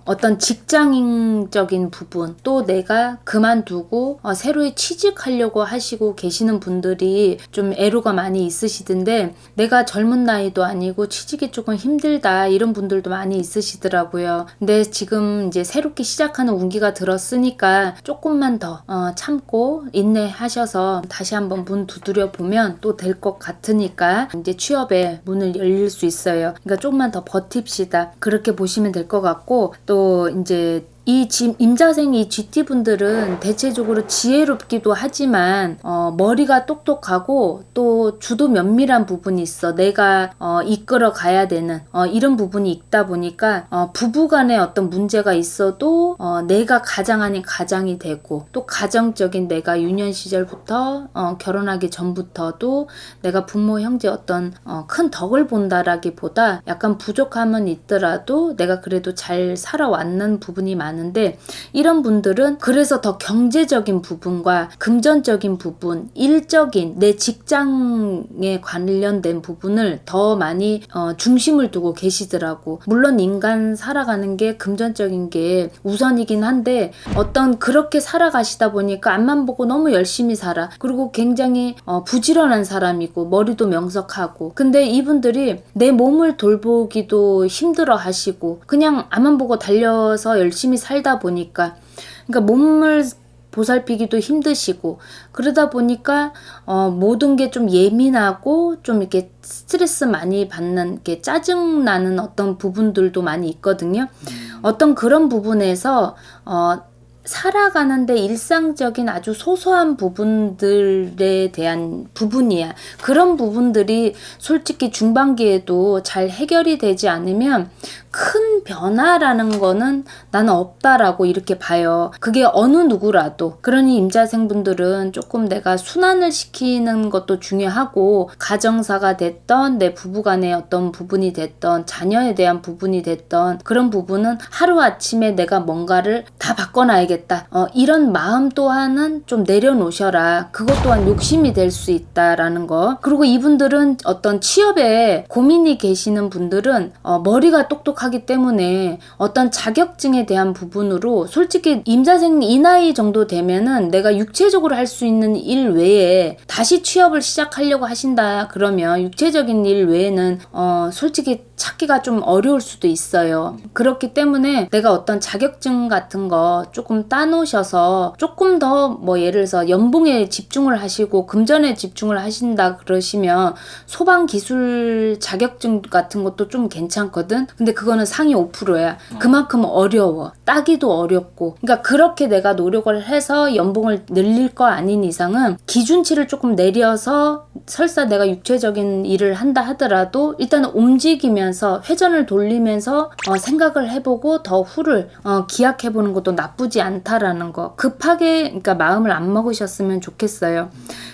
어떤 직장인적인 부분 또 내가 그만두고 새로이 취직하려고 하시고 계시는 분들이 좀 애로가 많이 있으시던데 내가 젊은 나이도 아니고 취직이 조금 힘들다 이런 분들도 많이 있으시더라고요. 근데 지금 이제 새롭게 시작하는 운기가 들었으니까 조금만 더 참고 인내하셔서 다시 한번 문 두드려 보면 또 될 것 같으니까 이제 취업에 문을 열릴 수 있어요. 그러니까 조금만 더 버팁시다. 그렇게 보시면 될 것 같고 또 이제 이 임자생 이 GT분들은 대체적으로 지혜롭기도 하지만 머리가 똑똑하고 또 주도 면밀한 부분이 있어. 내가 이끌어 가야 되는 이런 부분이 있다 보니까 부부간에 어떤 문제가 있어도 내가 가장 아닌 가장이 되고 또 가정적인 내가 유년 시절부터 결혼하기 전부터도 내가 부모 형제 어떤 큰 덕을 본다라기보다 약간 부족함은 있더라도 내가 그래도 잘 살아왔는 부분이 많은 많은데 이런 분들은 그래서 더 경제적인 부분과 금전적인 부분, 일적인 내 직장에 관련된 부분을 더 많이 중심을 두고 계시더라고. 물론 인간 살아가는 게 금전적인 게 우선이긴 한데 어떤 그렇게 살아가시다 보니까 앞만 보고 너무 열심히 살아. 그리고 굉장히 부지런한 사람이고 머리도 명석하고, 근데 이분들이 내 몸을 돌보기도 힘들어 하시고 그냥 앞만 보고 달려서 열심히 살다 보니까, 그러니까 몸을 보살피기도 힘드시고, 그러다 보니까 모든 게 좀 예민하고 좀 이렇게 스트레스 많이 받는, 이렇게 짜증 나는 어떤 부분들도 많이 있거든요. 어떤 그런 부분에서 살아가는데 일상적인 아주 소소한 부분들에 대한 부분이야. 그런 부분들이 솔직히 중반기에도 잘 해결이 되지 않으면 큰 변화라는 거는 나는 없다라고 이렇게 봐요. 그게 어느 누구라도. 그러니 임자생분들은 조금 내가 순환을 시키는 것도 중요하고, 가정사가 됐던 내 부부간의 어떤 부분이 됐던 자녀에 대한 부분이 됐던 그런 부분은 하루아침에 내가 뭔가를 다 바꿔놔야겠다, 이런 마음 또한은 좀 내려놓으셔라. 그것 또한 욕심이 될 수 있다라는 거. 그리고 이분들은 어떤 취업에 고민이 계시는 분들은 머리가 똑똑하기 때문에 어떤 자격증에 대한 부분으로 솔직히 임자생 이 나이 정도 되면은 내가 육체적으로 할 수 있는 일 외에 다시 취업을 시작하려고 하신다 그러면 육체적인 일 외에는 솔직히 찾기가 좀 어려울 수도 있어요. 그렇기 때문에 내가 어떤 자격증 같은 거 조금 따놓으셔서 조금 더 뭐 예를 들어서 연봉에 집중을 하시고 금전에 집중을 하신다 그러시면 소방기술 자격증 같은 것도 좀 괜찮거든. 근데 그거는 상위 5%야. 그만큼 어려워. 따기도 어렵고. 그러니까 그렇게 내가 노력을 해서 연봉을 늘릴 거 아닌 이상은 기준치를 조금 내려서, 설사 내가 육체적인 일을 한다 하더라도 일단은 움직이면서 회전을 돌리면서 생각을 해보고 더 후를 기약해보는 것도 나쁘지 않다라는 거. 급하게 그러니까 마음을 안 먹으셨으면 좋겠어요.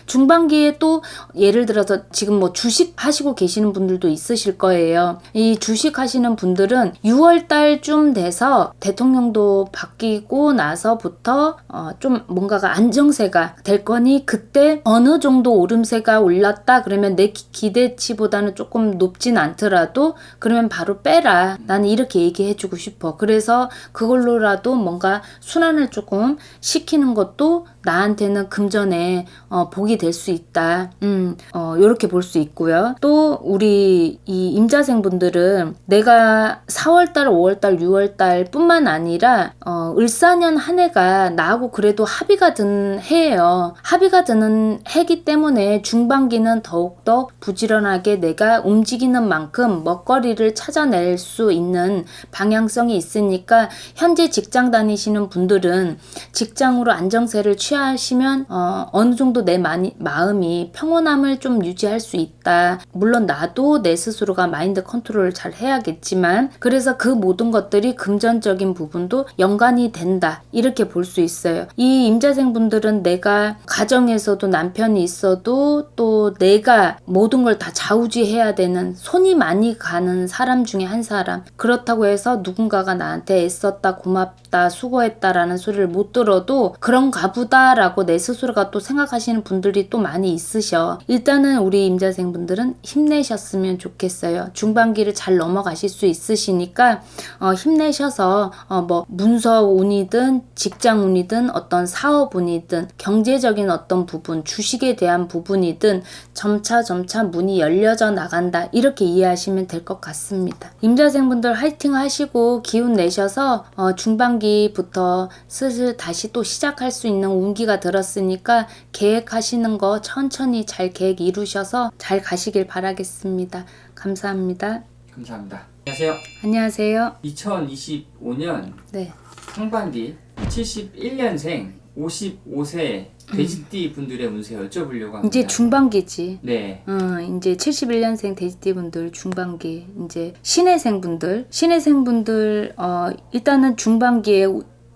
중반기에 또 예를 들어서 지금 뭐 주식 하시고 계시는 분들도 있으실 거예요. 이 주식 하시는 분들은 6월 달쯤 돼서 대통령도 바뀌고 나서부터 좀 뭔가가 안정세가 될 거니, 그때 어느 정도 오름세가 올랐다 그러면 내 기대치보다는 조금 높진 않더라도 그러면 바로 빼라. 나는 이렇게 얘기해주고 싶어. 그래서 그걸로라도 뭔가 순환을 조금 시키는 것도 나한테는 금전에 복이 될 수 있다. 요렇게 볼 수 있고요. 또 우리 이 임자생분들은 내가 4월달, 5월달, 6월달 뿐만 아니라 을사년 한 해가 나하고 그래도 합의가 든 해예요. 합의가 드는 해기 때문에 중반기는 더욱더 부지런하게 내가 움직이는 만큼 먹거리를 찾아낼 수 있는 방향성이 있으니까, 현재 직장 다니시는 분들은 직장으로 안정세를 취하시면 어느 정도 내 마음이 평온함을 좀 유지할 수 있다. 물론 나도 내 스스로가 마인드 컨트롤을 잘 해야겠지만, 그래서 그 모든 것들이 금전적인 부분도 연관이 된다. 이렇게 볼 수 있어요. 이 임자생분들은 내가 가정에서도 남편이 있어도 또 내가 모든 걸 다 좌우지해야 되는, 손이 많이 가는 사람 중에 한 사람. 그렇다고 해서 누군가가 나한테 애썼다, 고맙다, 수고했다라는 소리를 못 들어도 그런가 보다라고 내 스스로가 또 생각하시는 분들이 또 많이 있으셔. 일단은 우리 임자생분들은 힘내셨으면 좋겠어요. 중반기를 잘 넘어가실 수 있으시니까 힘내셔서 뭐 문서운이든 직장운이든 어떤 사업운이든 경제적인 어떤 부분, 주식에 대한 부분이든 점차 문이 열려져 나간다. 이렇게 이해하시면 될 것 같습니다. 임자생분들 화이팅 하시고 기운 내셔서 중반기부터 슬슬 다시 또 시작할 수 있는 운기가 들었으니까 계획하시는 거 천천히 잘 계획 이루셔서 잘 가시길 바라겠습니다. 감사합니다. 감사합니다. 안녕하세요. 안녕하세요. 2025년 네. 상반기 71년생 55세 돼지띠 분들의 운세 여쭤보려고 합니다. 이제 중반기지. 네. 이제 71년생 돼지띠 분들 중반기, 이제 신해생 분들 일단은 중반기에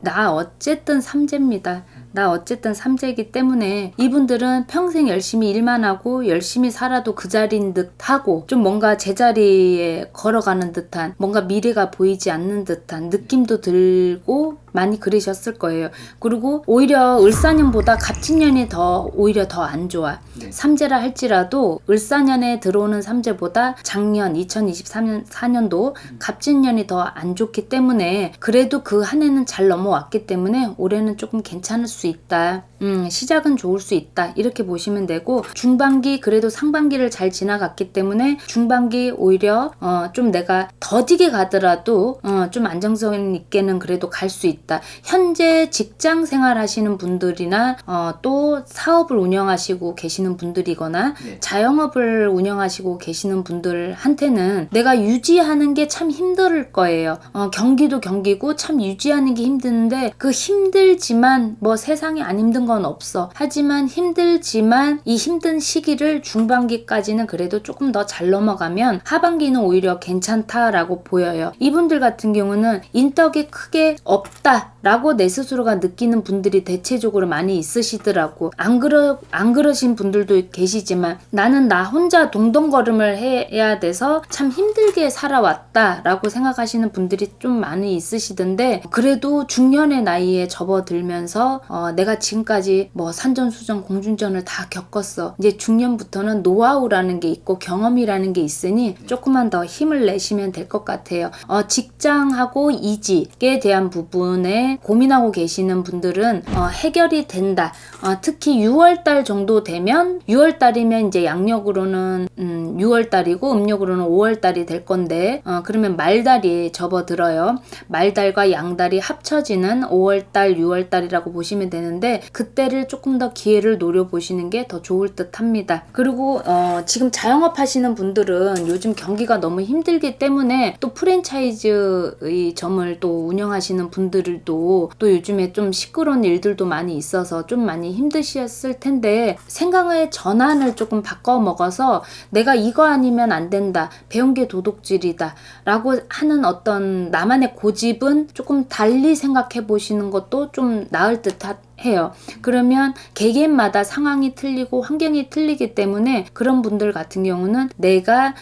나 어쨌든 삼재입니다. 나 어쨌든 삼재이기 때문에 이분들은 평생 열심히 일만 하고 열심히 살아도 그 자리인 듯 하고 좀 뭔가 제자리에 걸어가는 듯한 뭔가 미래가 보이지 않는 듯한 느낌도 들고 많이 그러셨을 거예요. 그리고 오히려 을사년보다 갑진년이 오히려 더 안 좋아. 네. 삼재라 할지라도 을사년에 들어오는 삼재보다 작년 2023년도 갑진년이 더 안 좋기 때문에 그래도 그 한 해는 잘 넘어왔기 때문에 올해는 조금 괜찮을 수 있다. 시작은 좋을 수 있다. 이렇게 보시면 되고 중반기 그래도 상반기를 잘 지나갔기 때문에 중반기 오히려 좀 내가 더디게 가더라도 좀 안정성 있게는 그래도 갈 수 있다. 현재 직장 생활 하시는 분들이나 또 사업을 운영하시고 계시는 분들이거나 네. 자영업을 운영하시고 계시는 분들한테는 내가 유지하는 게 참 힘들 거예요. 경기도 경기고 참 유지하는 게 힘드는데 그 힘들지만 뭐 세상에 안 힘든 건 없어. 하지만 힘들지만 이 힘든 시기를 중반기까지는 그래도 조금 더 잘 넘어가면 하반기는 오히려 괜찮다라고 보여요. 이분들 같은 경우는 인덕이 크게 없다라고 내 스스로가 느끼는 분들이 대체적으로 많이 있으시더라고. 안 그러신 분들도 계시지만 나는 나 혼자 동동걸음을 해야 돼서 참 힘들게 살아왔다라고 생각하시는 분들이 좀 많이 있으시던데 그래도 중년의 나이에 접어들면서 내가 지금까지 뭐 산전수전 공중전을 다 겪었어. 이제 중년부터는 노하우라는 게 있고 경험이라는 게 있으니 조금만 더 힘을 내시면 될 것 같아요. 직장하고 이직에 대한 부분에 고민하고 계시는 분들은 해결이 된다. 특히 6월달 정도 되면 6월달이면 이제 양력으로는 6월달이고 음력으로는 5월달이 될 건데 그러면 말달이 접어들어요. 말달과 양달이 합쳐지는 5월달 6월달이라고 보시면 되는데 그때를 조금 더 기회를 노려보시는 게 더 좋을 듯 합니다. 그리고 지금 자영업 하시는 분들은 요즘 경기가 너무 힘들기 때문에 또 프랜차이즈의 점을 또 운영하시는 분들도 또 요즘에 좀 시끄러운 일들도 많이 있어서 좀 많이 힘드셨을 텐데 생각의 전환을 조금 바꿔 먹어서 내가 이거 아니면 안 된다. 배운 게 도둑질이다. 라고 하는 어떤 나만의 고집은 조금 달리 생각해 보시는 것도 좀 나을 듯 해요. 그러면 개개인마다 상황이 틀리고 환경이 틀리기 때문에 그런 분들 같은 경우는 내가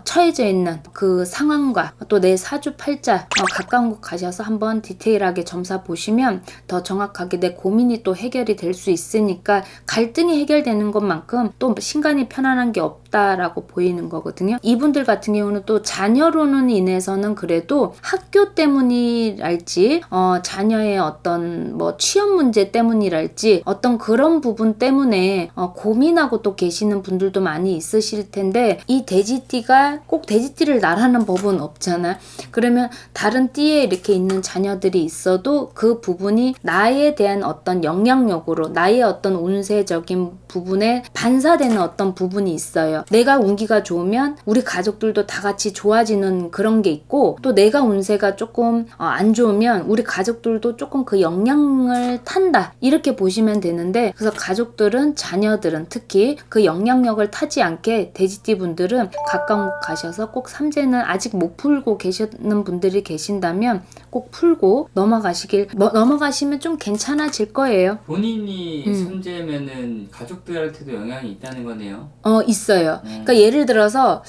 처해져 있는 그 상황과 또 내 사주팔자 가까운 곳 가셔서 한번 디테일하게 점사 보시면 더 정확하게 내 고민이 또 해결이 될 수 있으니까 갈등이 해결되는 것만큼 또 신간이 편안한 게 없다라고 보이는 거거든요. 이분들 같은 경우는 또 자녀로는 인해서는 그래도 학교 때문이랄지 자녀의 어떤 뭐 취업 문제 때문이랄지 어떤 그런 부분 때문에 고민하고 또 계시는 분들도 많이 있으실 텐데 이 돼지띠가 꼭 돼지띠를 날하는 법은 없잖아. 그러면 다른 띠에 이렇게 있는 자녀들이 있어도 그 부분이 나에 대한 어떤 영향력으로 나의 어떤 운세적인 부분에 반사되는 어떤 부분이 있어요. 내가 운기가 좋으면 우리 가족들도 다 같이 좋아지는 그런 게 있고 또 내가 운세가 조금 안 좋으면 우리 가족들도 조금 그 영향을 탄다. 이렇게 보시면 되는데 그래서 가족들은 자녀들은 특히 그 영향력을 타지 않게 돼지띠 분들은 가까운 곳 가셔서 꼭 삼재는 아직 못 풀고 계시는 분들이 계신다면 꼭 풀고 넘어가시면 좀 괜찮아질 거예요. 본인이 삼재면은 가족들한테도 영향이 있다는 거네요. 있어요. 그러니까 예를 들어서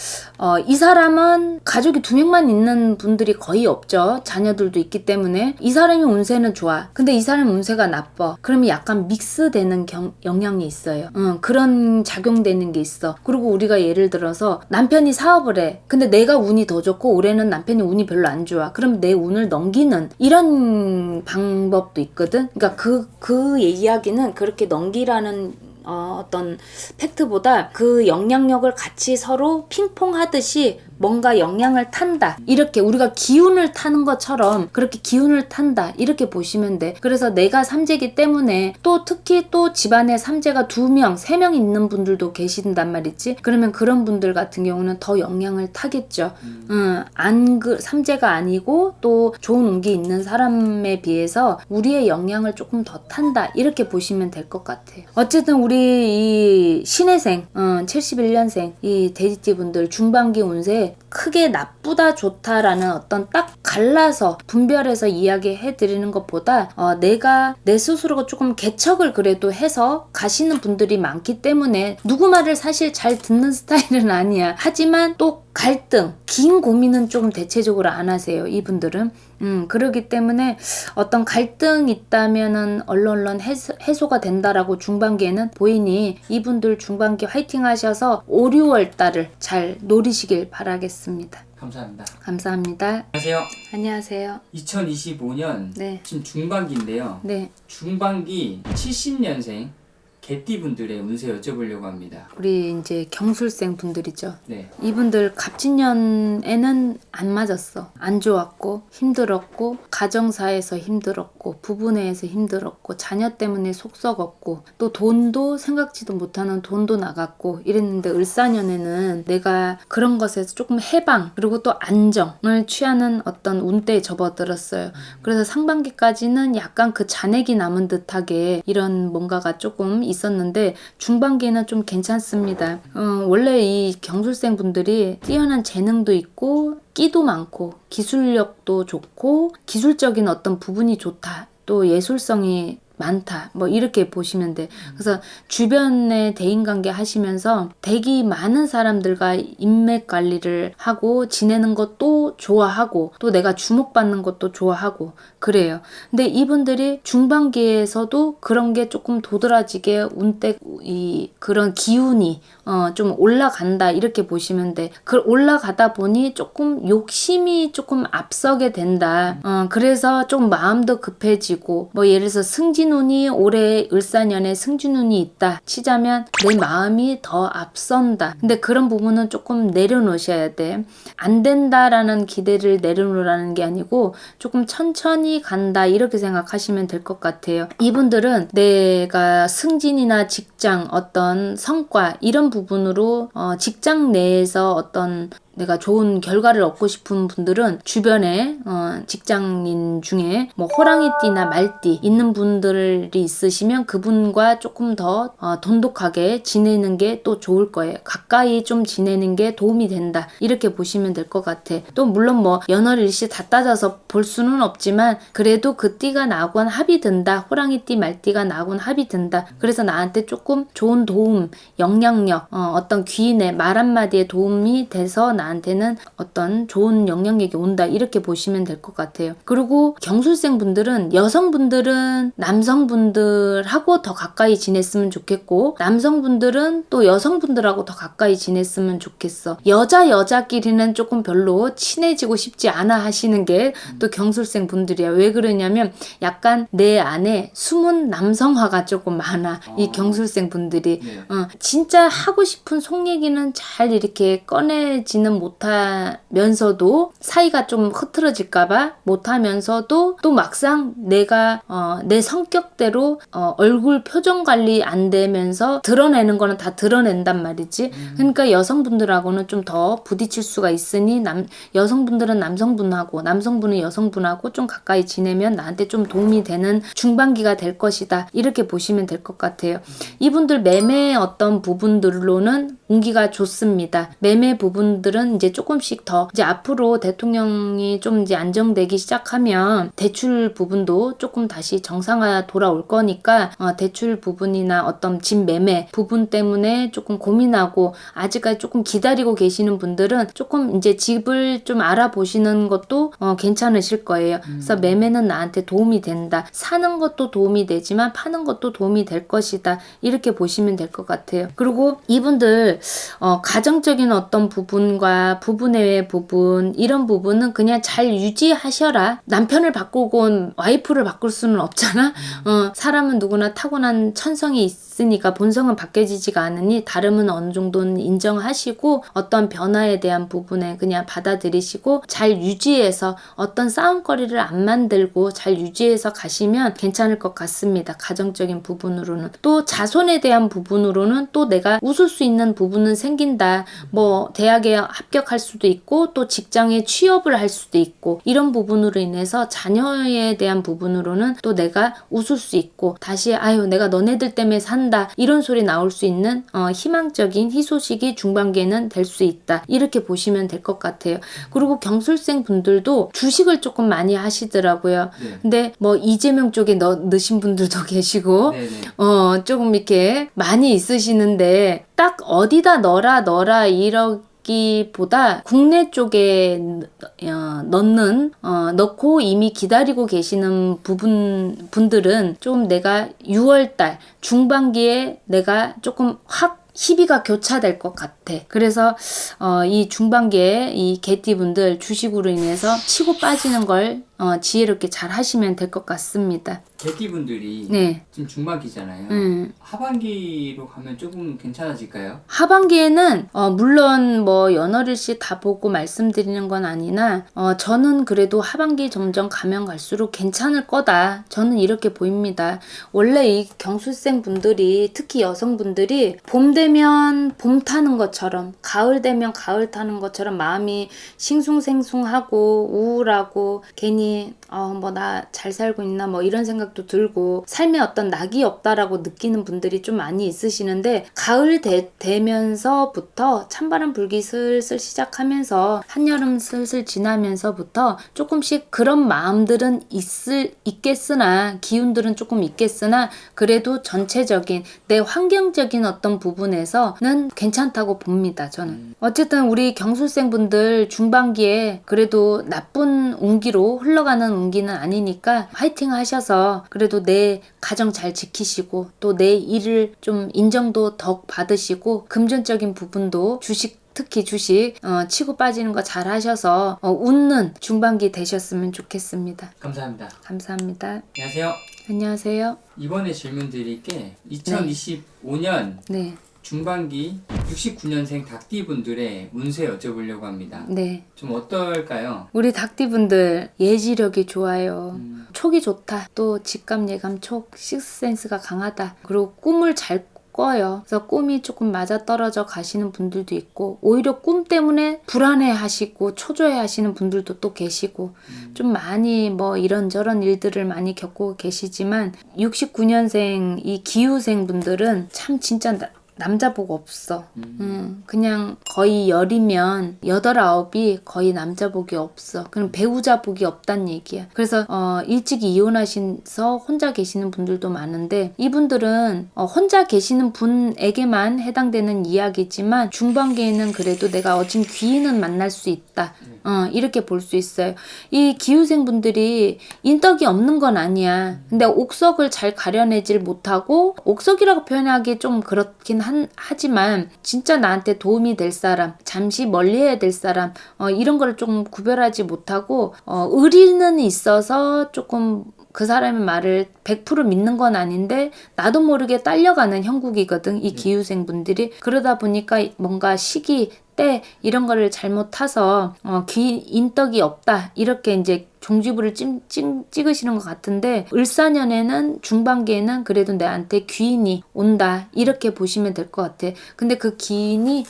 이 사람은 가족이 2명만 있는 분들이 거의 없죠. 자녀들도 있기 때문에 이 사람이 운세는 좋아. 근데 이 사람 운세가 나빠. 그러면 약간 믹스되는 영향이 있어요. 그런 작용되는 게 있어. 그리고 우리가 예를 들어서 남편이 사업을 해. 근데 내가 운이 더 좋고 올해는 남편이 운이 별로 안 좋아. 그럼 내 운을 넘기는 이런 방법도 있거든. 그러니까 그 이야기는 그렇게 넘기라는 어떤 팩트보다 그 영향력을 같이 서로 핑퐁 하듯이 뭔가 영향을 탄다. 이렇게 우리가 기운을 타는 것처럼 그렇게 기운을 탄다. 이렇게 보시면 돼. 그래서 내가 삼재이기 때문에 또 특히 또 집안에 삼재가 2명, 3명 있는 분들도 계신단 말이지. 그러면 그런 분들 같은 경우는 더 영향을 타겠죠. 삼재가 아니고 또 좋은 운기 있는 사람에 비해서 우리의 영향을 조금 더 탄다. 이렇게 보시면 될 것 같아요. 어쨌든 우리 이 신해생, 71년생 이 돼지띠 분들 중반기 운세 크게 나쁘다 좋다라는 어떤 딱 갈라서 분별해서 이야기해 드리는 것보다 내가 내 스스로가 조금 개척을 그래도 해서 가시는 분들이 많기 때문에 누구 말을 사실 잘 듣는 스타일은 아니야. 하지만 또 갈등, 긴 고민은 조금 대체적으로 안 하세요, 이분들은. 그러기 때문에 어떤 갈등 있다면은 얼른 해소가 된다라고 중반기에는 보이니 이분들 중반기 화이팅 하셔서 5, 6월 달을 잘 노리시길 바라겠습니다. 감사합니다. 감사합니다. 안녕하세요. 안녕하세요. 2025년 네. 지금 중반기인데요. 네. 중반기 70년생 개띠분들의 운세 여쭤보려고 합니다. 우리 이제 경술생 분들이죠. 네. 이분들 갑진년에는 안 맞았어. 안 좋았고 힘들었고 가정사에서 힘들었고 부부내에서 힘들었고 자녀 때문에 속 썩었고 또 돈도 생각지도 못하는 돈도 나갔고 이랬는데 을사년에는 내가 그런 것에서 조금 해방 그리고 또 안정을 취하는 어떤 운대에 접어들었어요. 그래서 상반기까지는 약간 그 잔액이 남은 듯하게 이런 뭔가가 조금 있었는데 중반기에는 좀 괜찮습니다. 원래 이 경술생 분들이 뛰어난 재능도 있고 끼도 많고 기술력도 좋고 기술적인 어떤 부분이 좋다. 또 예술성이 많다. 뭐 이렇게 보시면 돼. 그래서 주변에 대인관계 하시면서 되게 많은 사람들과 인맥 관리를 하고 지내는 것도 좋아하고 또 내가 주목받는 것도 좋아하고 그래요. 근데 이분들이 중반기에서도 그런 게 조금 도드라지게 운때 그런 기운이 좀 올라간다 이렇게 보시면 돼. 올라가다 보니 조금 욕심이 조금 앞서게 된다. 그래서 좀 마음도 급해지고 뭐 예를 들어서 승진운이 올해 을사년에 승진운이 있다 치자면 내 마음이 더 앞선다. 근데 그런 부분은 조금 내려놓으셔야 돼. 안 된다라는 기대를 내려놓으라는 게 아니고 조금 천천히 간다 이렇게 생각하시면 될 것 같아요. 이분들은 내가 승진이나 직장 어떤 성과 이런 부분으로 직장 내에서 어떤 내가 좋은 결과를 얻고 싶은 분들은 주변에 직장인 중에 뭐 호랑이띠나 말띠 있는 분들이 있으시면 그분과 조금 더 돈독하게 지내는 게 또 좋을 거예요. 가까이 좀 지내는 게 도움이 된다. 이렇게 보시면 될 것 같아. 또 물론 뭐 연월일시 다 따져서 볼 수는 없지만 그래도 그 띠가 나곤 합이 든다. 호랑이띠 말띠가 나곤 합이 든다. 그래서 나한테 조금 좋은 도움, 영향력, 어떤 귀인의 말 한마디에 도움이 돼서 나한테는 어떤 좋은 영향력이 온다 이렇게 보시면 될 것 같아요. 그리고 경술생 분들은 여성분들은 남성분들하고 더 가까이 지냈으면 좋겠고 남성분들은 또 여성분들하고 더 가까이 지냈으면 좋겠어. 여자끼리는 조금 별로 친해지고 싶지 않아 하시는 게 또 경술생 분들이야. 왜 그러냐면 약간 내 안에 숨은 남성화가 조금 많아. 이 경술생 분들이 네. 진짜 하고 싶은 속 얘기는 잘 이렇게 꺼내지는 못하면서도 사이가 좀 흐트러질까봐 못하면서도 또 막상 내가 내 성격대로 얼굴 표정 관리 안 되면서 드러내는 거는 다 드러낸단 말이지. 그러니까 여성분들하고는 좀 더 부딪힐 수가 있으니 여성분들은 남성분하고 남성분은 여성분하고 좀 가까이 지내면 나한테 좀 도움이 되는 중반기가 될 것이다. 이렇게 보시면 될 것 같아요. 이분들 매매 어떤 부분들로는 운기가 좋습니다. 매매 부분들은 이제 조금씩 더 이제 앞으로 대통령이 좀 이제 안정되기 시작하면 대출 부분도 조금 다시 정상화 돌아올 거니까 대출 부분이나 어떤 집 매매 부분 때문에 조금 고민하고 아직까지 조금 기다리고 계시는 분들은 조금 이제 집을 좀 알아보시는 것도 괜찮으실 거예요. 그래서 매매는 나한테 도움이 된다. 사는 것도 도움이 되지만 파는 것도 도움이 될 것이다. 이렇게 보시면 될 것 같아요. 그리고 이분들 가정적인 어떤 부분과 부부내외 부분 이런 부분은 그냥 잘 유지하셔라. 남편을 바꾸고 와이프를 바꿀 수는 없잖아. 사람은 누구나 타고난 천성이 있으니까 본성은 바뀌어지지가 않으니 다름은 어느 정도는 인정하시고 어떤 변화에 대한 부분에 그냥 받아들이시고 잘 유지해서 어떤 싸움거리를 안 만들고 잘 유지해서 가시면 괜찮을 것 같습니다. 가정적인 부분으로는. 또 자손에 대한 부분으로는 또 내가 웃을 수 있는 부분은 생긴다. 뭐 대학에 합격할 수도 있고 또 직장에 취업을 할 수도 있고 이런 부분으로 인해서 자녀에 대한 부분으로는 또 내가 웃을 수 있고 다시 아유 내가 너네들 때문에 산다 이런 소리 나올 수 있는 희망적인 희소식이 중반기에는 될 수 있다 이렇게 보시면 될 것 같아요. 그리고 경술생 분들도 주식을 조금 많이 하시더라고요. 네. 근데 뭐 이재명 쪽에 넣으신 분들도 계시고 네네. 조금 이렇게 많이 있으시는데 딱 어디다 넣어라 이러기보다 국내 쪽에 넣고 이미 기다리고 계시는 분들은 좀 내가 6월달 중반기에 내가 조금 확 희비가 교차될 것 같아. 그래서 이 중반기에 이 개띠분들 주식으로 인해서 치고 빠지는 걸 지혜롭게 잘 하시면 될 것 같습니다. 개띠분들이 네. 지금 중반기잖아요. 하반기로 가면 조금 괜찮아질까요? 하반기에는 물론 뭐 연월일시 다 보고 말씀드리는 건 아니나 저는 그래도 하반기 점점 가면 갈수록 괜찮을 거다. 저는 이렇게 보입니다. 원래 이 경술생 분들이 특히 여성분들이 봄 되면 봄 타는 것처럼 가을 되면 가을 타는 것처럼 마음이 싱숭생숭하고 우울하고 괜히 뭐 나 잘 살고 있나 뭐 이런 생각도 들고 삶에 어떤 낙이 없다라고 느끼는 분들이 좀 많이 있으시는데 가을 되면서부터 찬바람 불기 슬슬 시작하면서 한여름 슬슬 지나면서부터 조금씩 그런 마음들은 있겠으나 기운들은 조금 있겠으나 그래도 전체적인 내 환경적인 어떤 부분에서는 괜찮다고 봅니다. 저는 어쨌든 우리 경술생 분들 중반기에 그래도 나쁜 운기로 흘러가는 운기는 아니니까 화이팅 하셔서 그래도 내 가정 잘 지키시고 또 내 일을 좀 인정도 더 받으시고 금전적인 부분도 특히 주식 치고 빠지는 거 잘 하셔서 웃는 중반기 되셨으면 좋겠습니다. 감사합니다. 감사합니다. 안녕하세요. 안녕하세요. 이번에 질문 드릴게 2025년 네. 중반기 69년생 닭띠분들의 운세 여쭤보려고 합니다. 네. 좀 어떨까요? 우리 닭띠분들 예지력이 좋아요. 촉이 좋다. 또 직감 예감 촉 식스센스가 강하다. 그리고 꿈을 잘 꿔요. 그래서 꿈이 조금 맞아떨어져 가시는 분들도 있고 오히려 꿈 때문에 불안해 하시고 초조해 하시는 분들도 또 계시고 좀 많이 뭐 이런저런 일들을 많이 겪고 계시지만 69년생 이 기후생 분들은 참 진짜 남자 복 없어. 그냥 거의 10이면 8, 9이 거의 남자 복이 없어. 그럼 배우자 복이 없단 얘기야. 그래서 일찍 이혼하셔서 혼자 계시는 분들도 많은데 이분들은 혼자 계시는 분에게만 해당되는 이야기지만 중반기에는 그래도 내가 어진 귀인은 만날 수 있다. 이렇게 볼 수 있어요. 이 기후생 분들이 인덕이 없는 건 아니야. 근데 옥석을 잘 가려내질 못하고 옥석이라고 표현하기 좀 그렇긴 하지만 진짜 나한테 도움이 될 사람, 잠시 멀리해야 될 사람 이런 거를 좀 구별하지 못하고 의리는 있어서 조금 그 사람의 말을 100% 믿는 건 아닌데 나도 모르게 딸려가는 형국이거든. 이 기후생 분들이. 그러다 보니까 뭔가 시기 때 이런 거를 잘못 타서 인덕이 없다 이렇게 이제 종지부를 찍으시는 것 같은데 을사년에는 중반기에는 그래도 내한테 귀인이 온다 이렇게 보시면 될 것 같아. 근데 그 귀인이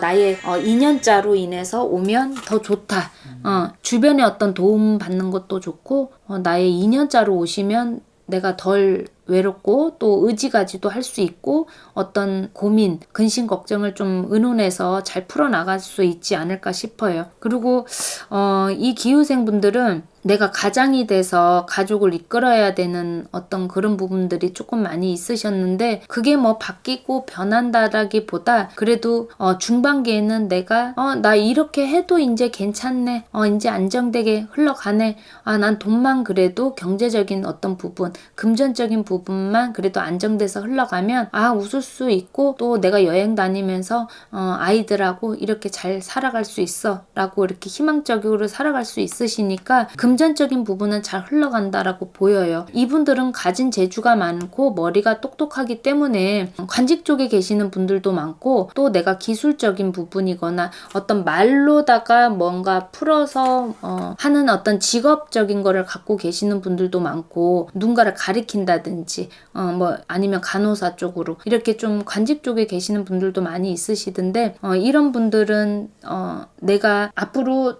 나의 인연자로 인해서 오면 더 좋다. 주변에 어떤 도움 받는 것도 좋고 나의 인연자로 오시면 내가 덜 외롭고 또 의지가지도 할 수 있고 어떤 고민, 근심, 걱정을 좀 의논해서 잘 풀어나갈 수 있지 않을까 싶어요. 그리고 이 기후생분들은 내가 가장이 돼서 가족을 이끌어야 되는 어떤 그런 부분들이 조금 많이 있으셨는데 그게 뭐 바뀌고 변한다라기보다 그래도 중반기에는 내가 나 이렇게 해도 이제 괜찮네. 이제 안정되게 흘러가네. 난 돈만 그래도 경제적인 어떤 부분, 금전적인 부분만 그래도 안정돼서 흘러가면 웃을 수 있고 또 내가 여행 다니면서 아이들하고 이렇게 잘 살아갈 수 있어 라고 이렇게 희망적으로 살아갈 수 있으시니까 금전적인 부분은 잘 흘러간다라고 보여요. 이분들은 가진 재주가 많고 머리가 똑똑하기 때문에 관직 쪽에 계시는 분들도 많고, 또 내가 기술적인 부분이거나 어떤 말로다가 뭔가 풀어서 하는 어떤 직업적인 거를 갖고 계시는 분들도 많고, 누군가를 가리킨다든지 뭐 아니면 간호사 쪽으로 이렇게 좀 관직 쪽에 계시는 분들도 많이 있으시던데, 이런 분들은 내가 앞으로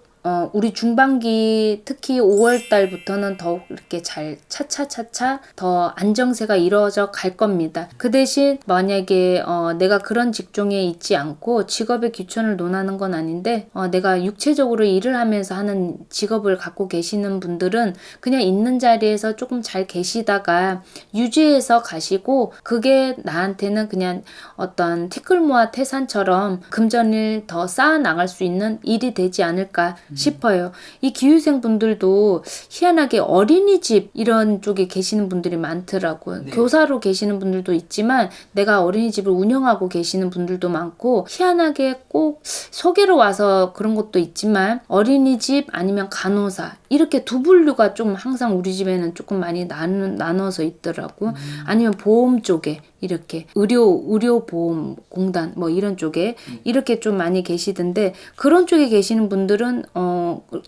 우리 중반기 특히 5월 달부터는 더욱 이렇게 잘 차차차차 더 안정세가 이루어져 갈 겁니다. 그 대신 만약에 내가 그런 직종에 있지 않고 직업의 귀천을 논하는 건 아닌데, 내가 육체적으로 일을 하면서 하는 직업을 갖고 계시는 분들은 그냥 있는 자리에서 조금 잘 계시다가 유지해서 가시고, 그게 나한테는 그냥 어떤 티끌모아 태산처럼 금전을 더 쌓아 나갈 수 있는 일이 되지 않을까 싶어요. 이 기후생 분들도 희한하게 어린이집 이런 쪽에 계시는 분들이 많더라고요. 네. 교사로 계시는 분들도 있지만 내가 어린이집을 운영하고 계시는 분들도 많고, 희한하게 꼭 소개로 와서 그런 것도 있지만 어린이집 아니면 간호사 이렇게 두 분류가 좀 항상 우리 집에는 조금 많이 나눠서 있더라고. 아니면 보험 쪽에 이렇게 의료보험공단 뭐 이런 쪽에 이렇게 좀 많이 계시던데, 그런 쪽에 계시는 분들은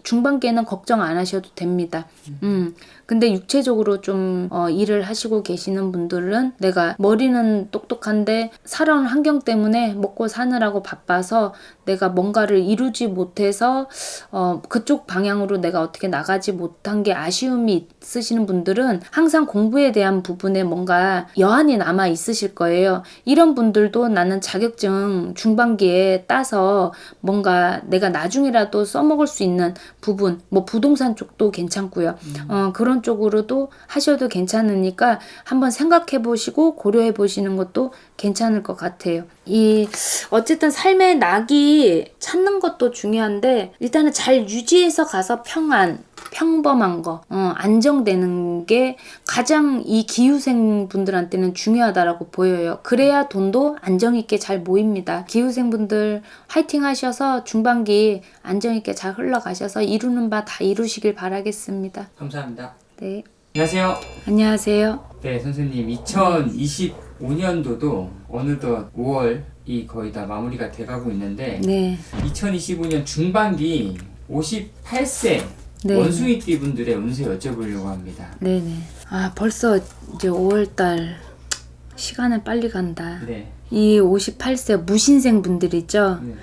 중반기에는 걱정 안 하셔도 됩니다. 근데 육체적으로 좀 일을 하시고 계시는 분들은 내가 머리는 똑똑한데 살아온 환경 때문에 먹고 사느라고 바빠서 내가 뭔가를 이루지 못해서 그쪽 방향으로 내가 어떻게 나가지 못한 게 아쉬움이 있으시는 분들은 항상 공부에 대한 부분에 뭔가 여한이 남아 있으실 거예요. 이런 분들도 나는 자격증 중반기에 따서 뭔가 내가 나중이라도 써먹을 수 있는 부분, 뭐 부동산 쪽도 괜찮고요. 그런 쪽으로도 하셔도 괜찮으니까 한번 생각해 보시고 고려해 보시는 것도 괜찮을 것 같아요. 어쨌든 삶의 낙이 찾는 것도 중요한데, 일단은 잘 유지해서 가서 평범한 거, 안정되는 게 가장 이 기후생 분들한테는 중요하다라고 보여요. 그래야 돈도 안정있게 잘 모입니다. 기후생 분들 화이팅 하셔서 중반기 안정있게 잘 흘러가셔서 이루는 바 다 이루시길 바라겠습니다. 감사합니다. 네. 안녕하세요. 안녕하세요. 네, 선생님 2025년도도 어느덧 5월이 거의 다 마무리가 돼가고 있는데, 네. 2025년 중반기 58세 네. 원숭이띠 분들의 운세 여쭤보려고 합니다. 네네. 벌써 이제 5월달 시간은 빨리 간다. 네. 이 58세 무신생 분들 있죠? 네.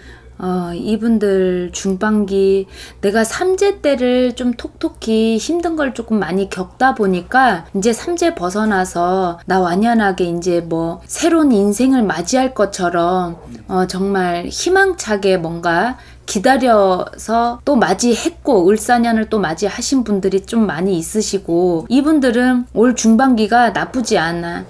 이분들 중반기 내가 삼재 때를 좀 톡톡히 힘든 걸 조금 많이 겪다 보니까 이제 삼재 벗어나서 나 완연하게 이제 뭐 새로운 인생을 맞이할 것처럼 정말 희망차게 뭔가 기다려서 또 맞이했고 을사년을 또 맞이하신 분들이 좀 많이 있으시고, 이분들은 올 중반기가 나쁘지 않아.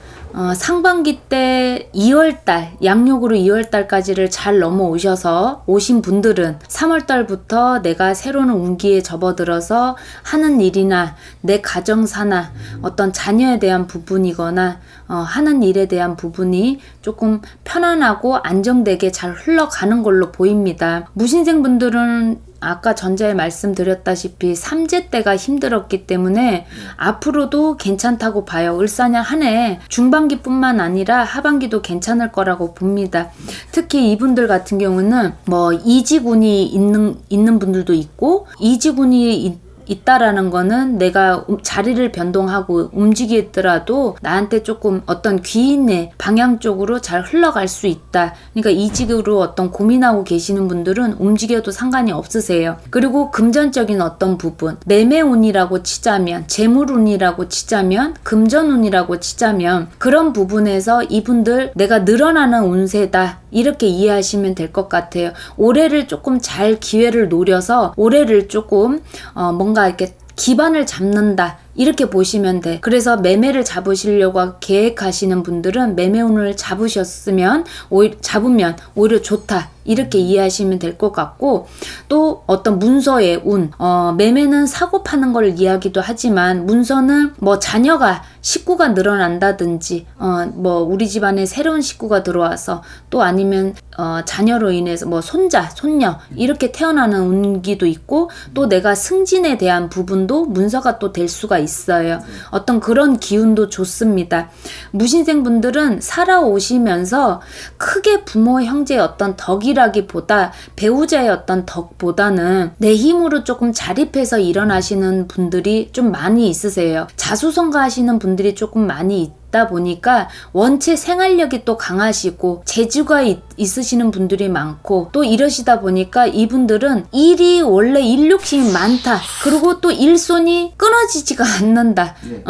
상반기 때 2월달, 양력으로 2월달까지를 잘 넘어오셔서 오신 분들은 3월달부터 내가 새로운 운기에 접어들어서 하는 일이나 내 가정사나 어떤 자녀에 대한 부분이거나 하는 일에 대한 부분이 조금 편안하고 안정되게 잘 흘러가는 걸로 보입니다. 무신생 분들은 아까 전자에 말씀드렸다시피 삼재 때가 힘들었기 때문에 앞으로도 괜찮다고 봐요. 을사년 한 해 중반기뿐만 아니라 하반기도 괜찮을 거라고 봅니다. 특히 이분들 같은 경우는 뭐 이지군이 있는 분들도 있고, 이지군이 있다라는 거는 내가 자리를 변동하고 움직이더라도 나한테 조금 어떤 귀인의 방향 쪽으로 잘 흘러갈 수 있다. 그러니까 이직으로 어떤 고민하고 계시는 분들은 움직여도 상관이 없으세요. 그리고 금전적인 어떤 부분, 매매운이라고 치자면, 재물운이라고 치자면, 금전운이라고 치자면, 그런 부분에서 이분들 내가 늘어나는 운세다, 이렇게 이해하시면 될 것 같아요. 올해를 조금 잘 기회를 노려서 올해를 조금 뭔가 이렇게 기반을 잡는다, 이렇게 보시면 돼. 그래서 매매를 잡으시려고 계획하시는 분들은 매매운을 잡으면 오히려 좋다. 이렇게 이해하시면 될 것 같고, 또 어떤 문서의 운, 매매는 사고 파는 걸 이야기도 하지만 문서는 뭐 자녀가 식구가 늘어난다든지 뭐 우리 집안에 새로운 식구가 들어와서, 또 아니면 자녀로 인해서 뭐 손자, 손녀 이렇게 태어나는 운기도 있고, 또 내가 승진에 대한 부분도 문서가 또 될 수가 있어요. 어떤 그런 기운도 좋습니다. 무신생 분들은 살아오시면서 크게 부모 형제의 어떤 덕이라기보다 배우자의 어떤 덕보다는 내 힘으로 조금 자립해서 일어나시는 분들이 좀 많이 있으세요. 자수성가하시는 분들이 조금 많이 있다 보니까 원체 생활력이 또 강하시고 재주가 있으시는 분들이 많고, 또 이러시다 보니까 이분들은 일이 원래 일 욕심이 많다. 그리고 또 일손이 끊어지지가 않는다. 네.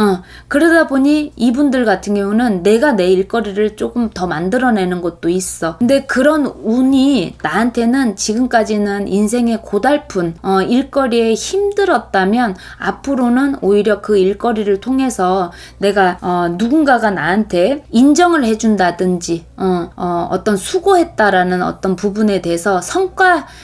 그러다 보니 이분들 같은 경우는 내가 내 일거리를 조금 더 만들어내는 것도 있어. 근데 그런 운이 나한테는 지금까지는 인생의 고달픈 일거리에 힘들었다면, 앞으로는 오히려 그 일거리를 통해서 내가 누군가가 나한테 인정을 해준다든지 어떤 수고했다라는 어떤 부분에 대해서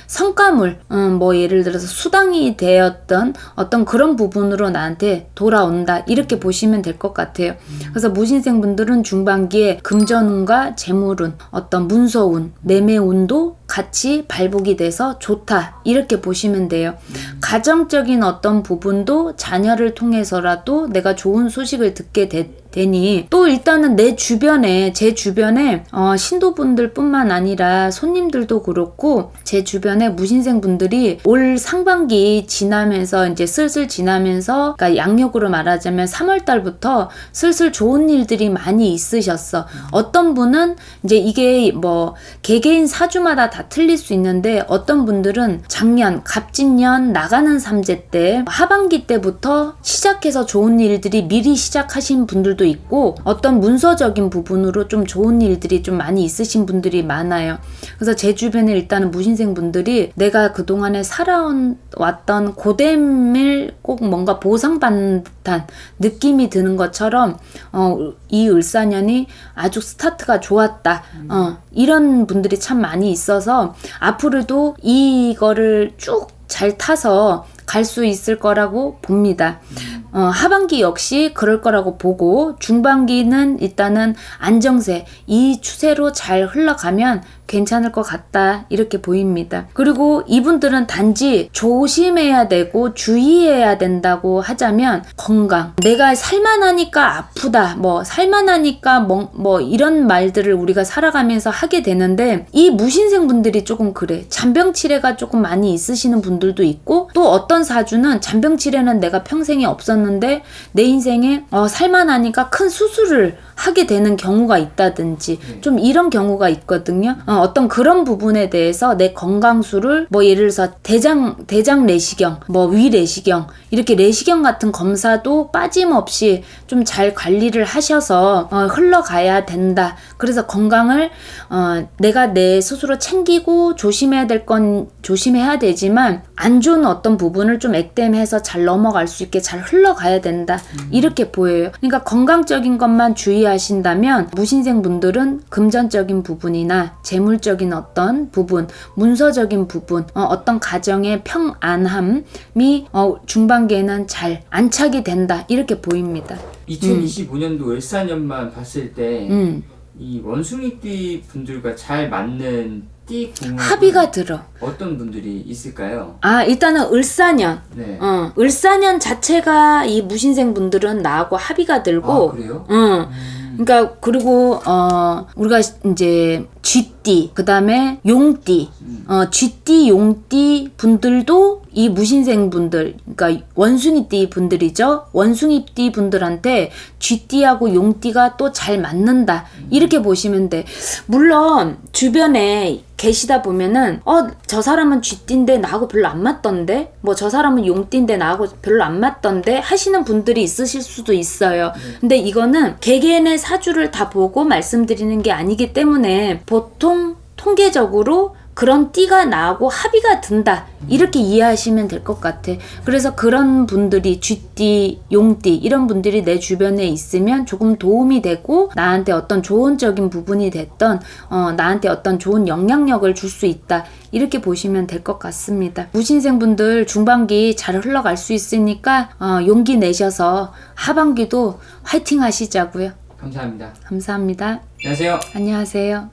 성과물, 뭐 예를 들어서 수당이 되었던 어떤 그런 부분으로 나한테 돌아온다. 이렇게 보시면 될 것 같아요. 그래서 무신생 분들은 중반기에 금전운과 재물운, 어떤 문서운, 매매운도 같이 발복이 돼서 좋다. 이렇게 보시면 돼요. 가정적인 어떤 부분도 자녀를 통해서라도 내가 좋은 소식을 듣게 되니, 또 일단은 제 주변에 신도분들 뿐만 아니라 손님들도 그렇고, 제 주변에 무신생 분들이 올 상반기 지나면서 이제 슬슬 지나면서, 그러니까 양력으로 말하자면 3월 달부터 슬슬 좋은 일들이 많이 있으셨어. 어떤 분은 이제 이게 뭐 개개인 사주마다 다 틀릴 수 있는데, 어떤 분들은 작년 갑진년 나가는 삼재 때 하반기 때부터 시작해서 좋은 일들이 미리 시작하신 분들도 있고, 어떤 문서적인 부분으로 좀 좋은 일들이 좀 많이 있으신 분들이 많아요. 그래서 제 주변에 일단은 무신생 분들이 내가 그동안에 살아왔던 고됨을 꼭 뭔가 보상받는 듯한 느낌이 드는 것처럼 이 을사년이 아주 스타트가 좋았다. 이런 분들이 참 많이 있어서 앞으로도 이거를 쭉 잘 타서 갈 수 있을 거라고 봅니다. 하반기 역시 그럴 거라고 보고, 중반기는 일단은 안정세, 이 추세로 잘 흘러가면 괜찮을 것 같다. 이렇게 보입니다. 그리고 이분들은 단지 조심해야 되고 주의해야 된다고 하자면, 건강. 내가 살만하니까 아프다, 뭐 살만하니까 뭐 이런 말들을 우리가 살아가면서 하게 되는데, 이 무신생 분들이 조금 그래. 잔병치레가 조금 많이 있으시는 분들도 있고, 또 어떤 사주는 잔병치레는 내가 평생에 없었는데 내 인생에 살만하니까 큰 수술을 하게 되는 경우가 있다든지, 좀 이런 경우가 있거든요. 어떤 그런 부분에 대해서 내 건강수를 뭐 예를 들어서 대장 내시경, 뭐 위 내시경, 이렇게 내시경 같은 검사도 빠짐없이 좀 잘 관리를 하셔서 흘러가야 된다. 그래서 건강을 내가 내 스스로 챙기고 조심해야 될 건 조심해야 되지만, 안 좋은 어떤 부분을 좀 액땜해서 잘 넘어갈 수 있게 잘 흘러가야 된다. 이렇게 보여요. 그러니까 건강적인 것만 주의하신다면, 무신생 분들은 금전적인 부분이나 재물적인 어떤 부분, 문서적인 부분, 어떤 가정의 평안함이 중반기에는 잘 안착이 된다. 이렇게 보입니다. 2025년도 을사년만 봤을 때 이 원숭이띠 분들과 잘 맞는 띠 궁합 합의가 들어. 어떤 분들이 있을까요? 일단은 을사년. 네. 을사년 자체가 이 무신생 분들은 나하고 합의가 들고. 그래요? 그러니까 그리고 우리가 이제 쥐띠, 그다음에 용띠, 쥐띠, 용띠 분들도 이 무신생 분들, 그러니까 원숭이띠 분들이죠. 원숭이띠 분들한테 쥐띠하고 용띠가 또 잘 맞는다. 이렇게 보시면 돼. 물론 주변에 계시다 보면은 저 사람은 쥐띠인데 나하고 별로 안 맞던데, 뭐 저 사람은 용띠인데 나하고 별로 안 맞던데 하시는 분들이 있으실 수도 있어요. 근데 이거는 개개인의 사주를 다 보고 말씀드리는 게 아니기 때문에, 보통 통계적으로 그런 띠가 나하고 합의가 든다. 이렇게 이해하시면 될 것 같아. 그래서 그런 분들이 쥐띠, 용띠 이런 분들이 내 주변에 있으면 조금 도움이 되고 나한테 어떤 조언적인 부분이 됐던 나한테 어떤 좋은 영향력을 줄 수 있다. 이렇게 보시면 될 것 같습니다. 무신생분들 중반기 잘 흘러갈 수 있으니까 용기 내셔서 하반기도 화이팅 하시자고요. 감사합니다. 감사합니다. 안녕하세요. 안녕하세요.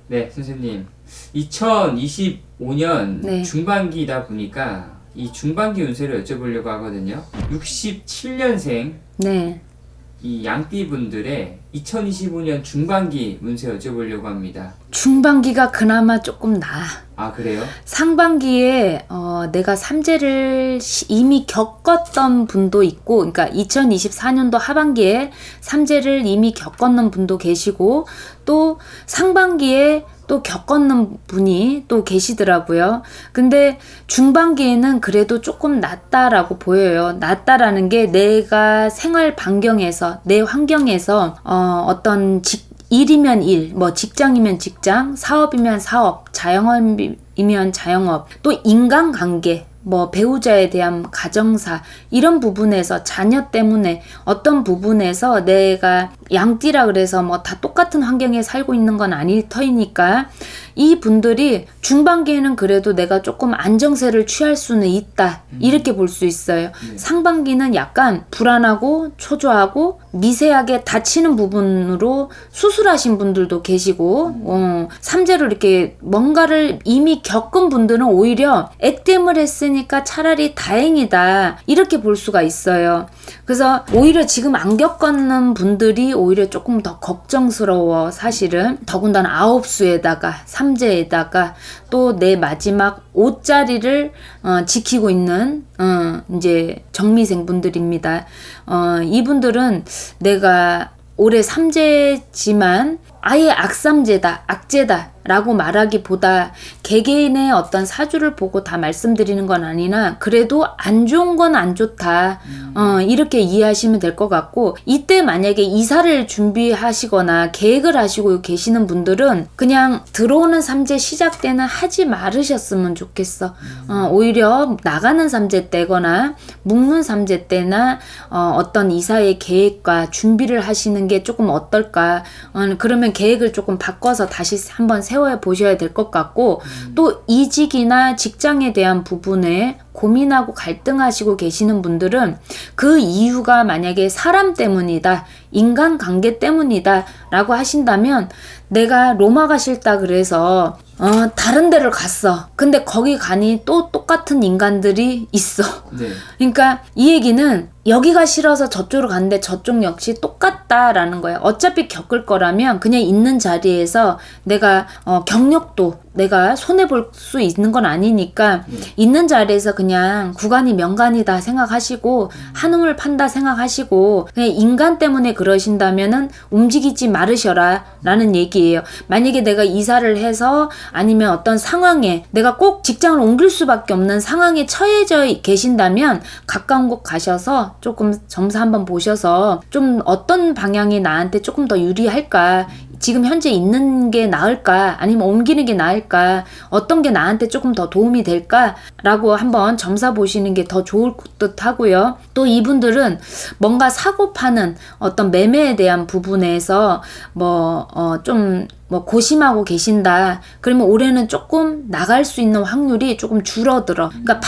네, 선생님. 2025년 네. 중반기다 보니까 이 중반기 운세를 여쭤보려고 하거든요. 67년생 네. 이 양띠 분들의 2025년 중반기 운세 여쭤보려고 합니다. 중반기가 그나마 조금 나아. 아, 그래요? 상반기에 내가 삼재를 이미 겪었던 분도 있고, 그러니까 2024년도 하반기에 삼재를 이미 겪었는 분도 계시고, 또 상반기에 또 겪었는 분이 또 계시더라고요. 근데 중반기에는 그래도 조금 낫다라고 보여요. 낫다라는 게 내가 생활 반경에서, 내 환경에서 어떤 일이면 일, 뭐 직장이면 직장, 사업이면 사업, 자영업이면 자영업, 또 인간관계, 뭐 배우자에 대한 가정사 이런 부분에서 자녀 때문에 어떤 부분에서 내가 양띠라 그래서 뭐 다 똑같은 환경에 살고 있는 건 아닐 터이니까 이 분들이 중반기에는 그래도 내가 조금 안정세를 취할 수는 있다 이렇게 볼 수 있어요. 상반기는 약간 불안하고 초조하고 미세하게 다치는 부분으로 수술하신 분들도 계시고 삼재로 이렇게 뭔가를 이미 겪은 분들은 오히려 액땜을 했으니까 차라리 다행이다 이렇게 볼 수가 있어요. 그래서 오히려 지금 안 겪었는 분들이 오히려 조금 더 걱정스러워. 사실은 더군다나 아홉수에다가 삼재에다가 또 내 마지막 5자리를 지키고 있는 이제 정미생 분들입니다. 이분들은 내가 올해 삼재지만 아예 악삼재다, 악재다 라고 말하기보다 개개인의 어떤 사주를 보고 다 말씀드리는 건 아니나 그래도 안 좋은 건 안 좋다 이렇게 이해하시면 될 것 같고, 이때 만약에 이사를 준비하시거나 계획을 하시고 계시는 분들은 그냥 들어오는 삼재 시작 때는 하지 말으셨으면 좋겠어. 오히려 나가는 삼재 때거나 묵는 삼재 때나 어떤 이사의 계획과 준비를 하시는 게 조금 어떨까. 그러면 계획을 조금 바꿔서 다시 한번 세워 보셔야 될 것 같고, 또 이직이나 직장에 대한 부분에 고민하고 갈등하시고 계시는 분들은 그 이유가 만약에 사람 때문이다, 인간관계 때문이다 라고 하신다면, 내가 로마가 싫다 그래서 다른 데를 갔어. 근데 거기 가니 또 똑같은 인간들이 있어. 네. 그러니까 이 얘기는 여기가 싫어서 저쪽으로 갔는데 저쪽 역시 똑같다라는 거예요. 어차피 겪을 거라면 그냥 있는 자리에서 내가 경력도 내가 손해볼 수 있는 건 아니니까 있는 자리에서 그냥 구간이 명간이다 생각하시고 한움을 판다 생각하시고 그냥 인간 때문에 그러신다면은 움직이지 말으셔라 라는 얘기예요. 만약에 내가 이사를 해서 아니면 어떤 상황에 내가 꼭 직장을 옮길 수밖에 없는 상황에 처해져 계신다면 가까운 곳 가셔서 조금 점사 한번 보셔서 좀 어떤 방향이 나한테 조금 더 유리할까, 지금 현재 있는 게 나을까 아니면 옮기는 게 나을까, 어떤 게 나한테 조금 더 도움이 될까 라고 한번 점사 보시는 게 더 좋을 듯 하고요. 또 이분들은 뭔가 사고 파는 어떤 매매에 대한 부분에서 좀 고심하고 계신다. 그러면 올해는 조금 나갈 수 있는 확률이 조금 줄어들어. 그러니까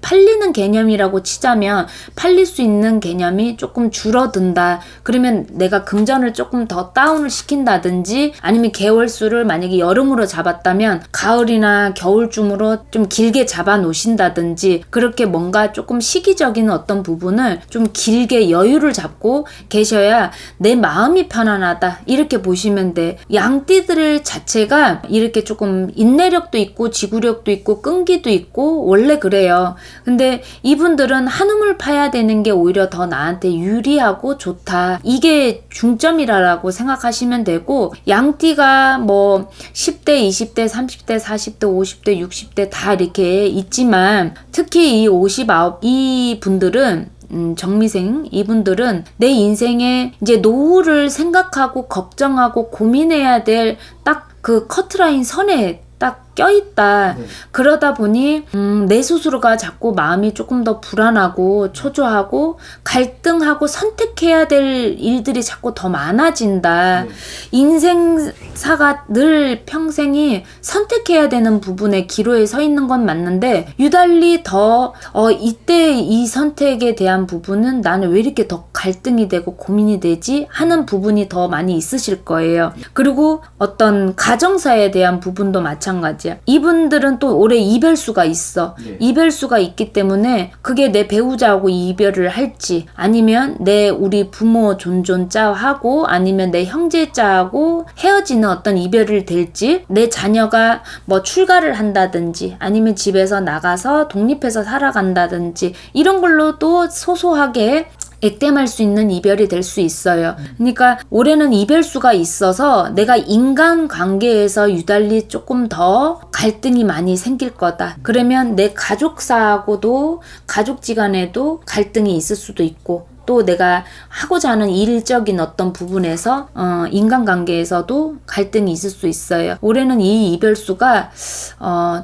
팔리는 개념이라고 치자면 팔릴 수 있는 개념이 조금 줄어든다. 그러면 내가 금전을 조금 더 다운을 시킨다든지 아니면 개월수를 만약에 여름으로 잡았다면 가을이나 겨울쯤으로 좀 길게 잡아 놓으신다든지, 그렇게 뭔가 조금 시기적인 어떤 부분을 좀 길게 여유를 잡고 계셔야 내 마음이 편안하다. 이렇게 보시면 돼. 양띠들 자체가 이렇게 조금 인내력도 있고 지구력도 있고 끈기도 있고 원래 그래요. 근데 이분들은 한움을 파야 되는 게 오히려 더 나한테 유리하고 좋다. 이게 중점이라고 생각하시면 되고, 양띠가 10대, 20대, 30대, 40대, 50대, 60대 다 이렇게 있지만 특히 이 59, 이 분들은 정미생 이분들은 내 인생에 이제 노후를 생각하고 걱정하고 고민해야 될 딱 그 커트라인 선에 딱 껴있다. 네. 그러다 보니 내 스스로가 자꾸 마음이 조금 더 불안하고 초조하고 갈등하고 선택해야 될 일들이 자꾸 더 많아진다. 네. 인생사가 늘 평생이 선택해야 되는 부분에 기로에 서 있는 건 맞는데 유달리 더 이때 이 선택에 대한 부분은 나는 왜 이렇게 더 갈등이 되고 고민이 되지 하는 부분이 더 많이 있으실 거예요. 그리고 어떤 가정사에 대한 부분도 마찬가지야. 이분들은 또 올해 이별수가 있어. 네. 이별수가 있기 때문에 그게 내 배우자하고 이별을 할지 아니면 우리 부모 존존자하고 아니면 내 형제자하고 헤어지는 어떤 이별을 될지 내 자녀가 뭐 출가를 한다든지 아니면 집에서 나가서 독립해서 살아간다든지 이런 걸로 또 소소하게 액땜할 수 있는 이별이 될 수 있어요. 그러니까 올해는 이별수가 있어서 내가 인간관계에서 유달리 조금 더 갈등이 많이 생길 거다. 그러면 내 가족사하고도 가족지간에도 갈등이 있을 수도 있고 또 내가 하고자 하는 일적인 어떤 부분에서 인간관계에서도 갈등이 있을 수 있어요. 올해는 이 이별수가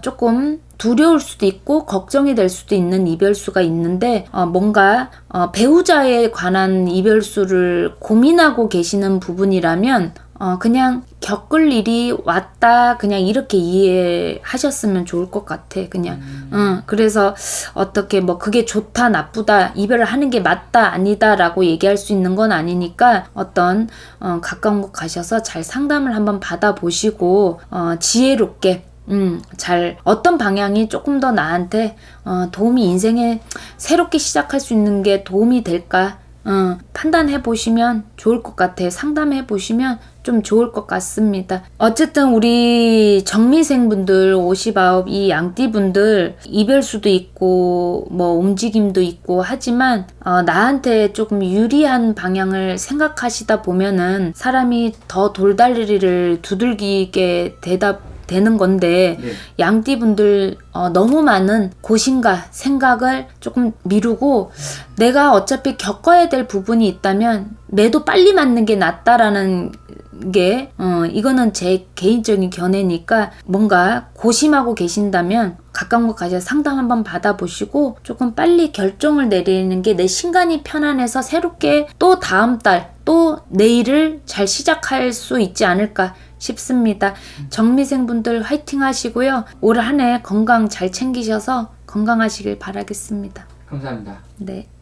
조금 두려울 수도 있고 걱정이 될 수도 있는 이별수가 있는데 뭔가 배우자에 관한 이별수를 고민하고 계시는 부분이라면 그냥 겪을 일이 왔다 그냥 이렇게 이해하셨으면 좋을 것 같아. 그냥 그래서 어떻게 뭐 그게 좋다 나쁘다 이별을 하는 게 맞다 아니다 라고 얘기할 수 있는 건 아니니까 어떤 가까운 곳 가셔서 잘 상담을 한번 받아보시고 지혜롭게 잘 어떤 방향이 조금 더 나한테 도움이 인생에 새롭게 시작할 수 있는 게 도움이 될까 판단해 보시면 좋을 것 같아요. 상담해 보시면 좀 좋을 것 같습니다. 어쨌든 우리 정미생분들 59 이 양띠분들 이별수도 있고 뭐 움직임도 있고 하지만 나한테 조금 유리한 방향을 생각하시다 보면은 사람이 더 돌다리를 두들기게 되는 건데 네. 양띠분들 너무 많은 고심과 생각을 조금 미루고 내가 어차피 겪어야 될 부분이 있다면 매도 빨리 맞는 게 낫다라는 게 이거는 제 개인적인 견해니까 뭔가 고심하고 계신다면 가까운 곳 가셔서 상담 한번 받아보시고 조금 빨리 결정을 내리는 게 내 신간이 편안해서 새롭게 또 다음 달 또 내일을 잘 시작할 수 있지 않을까 싶습니다. 정미생분들 화이팅 하시고요. 올 한 해 건강 잘 챙기셔서 건강하시길 바라겠습니다. 감사합니다. 네.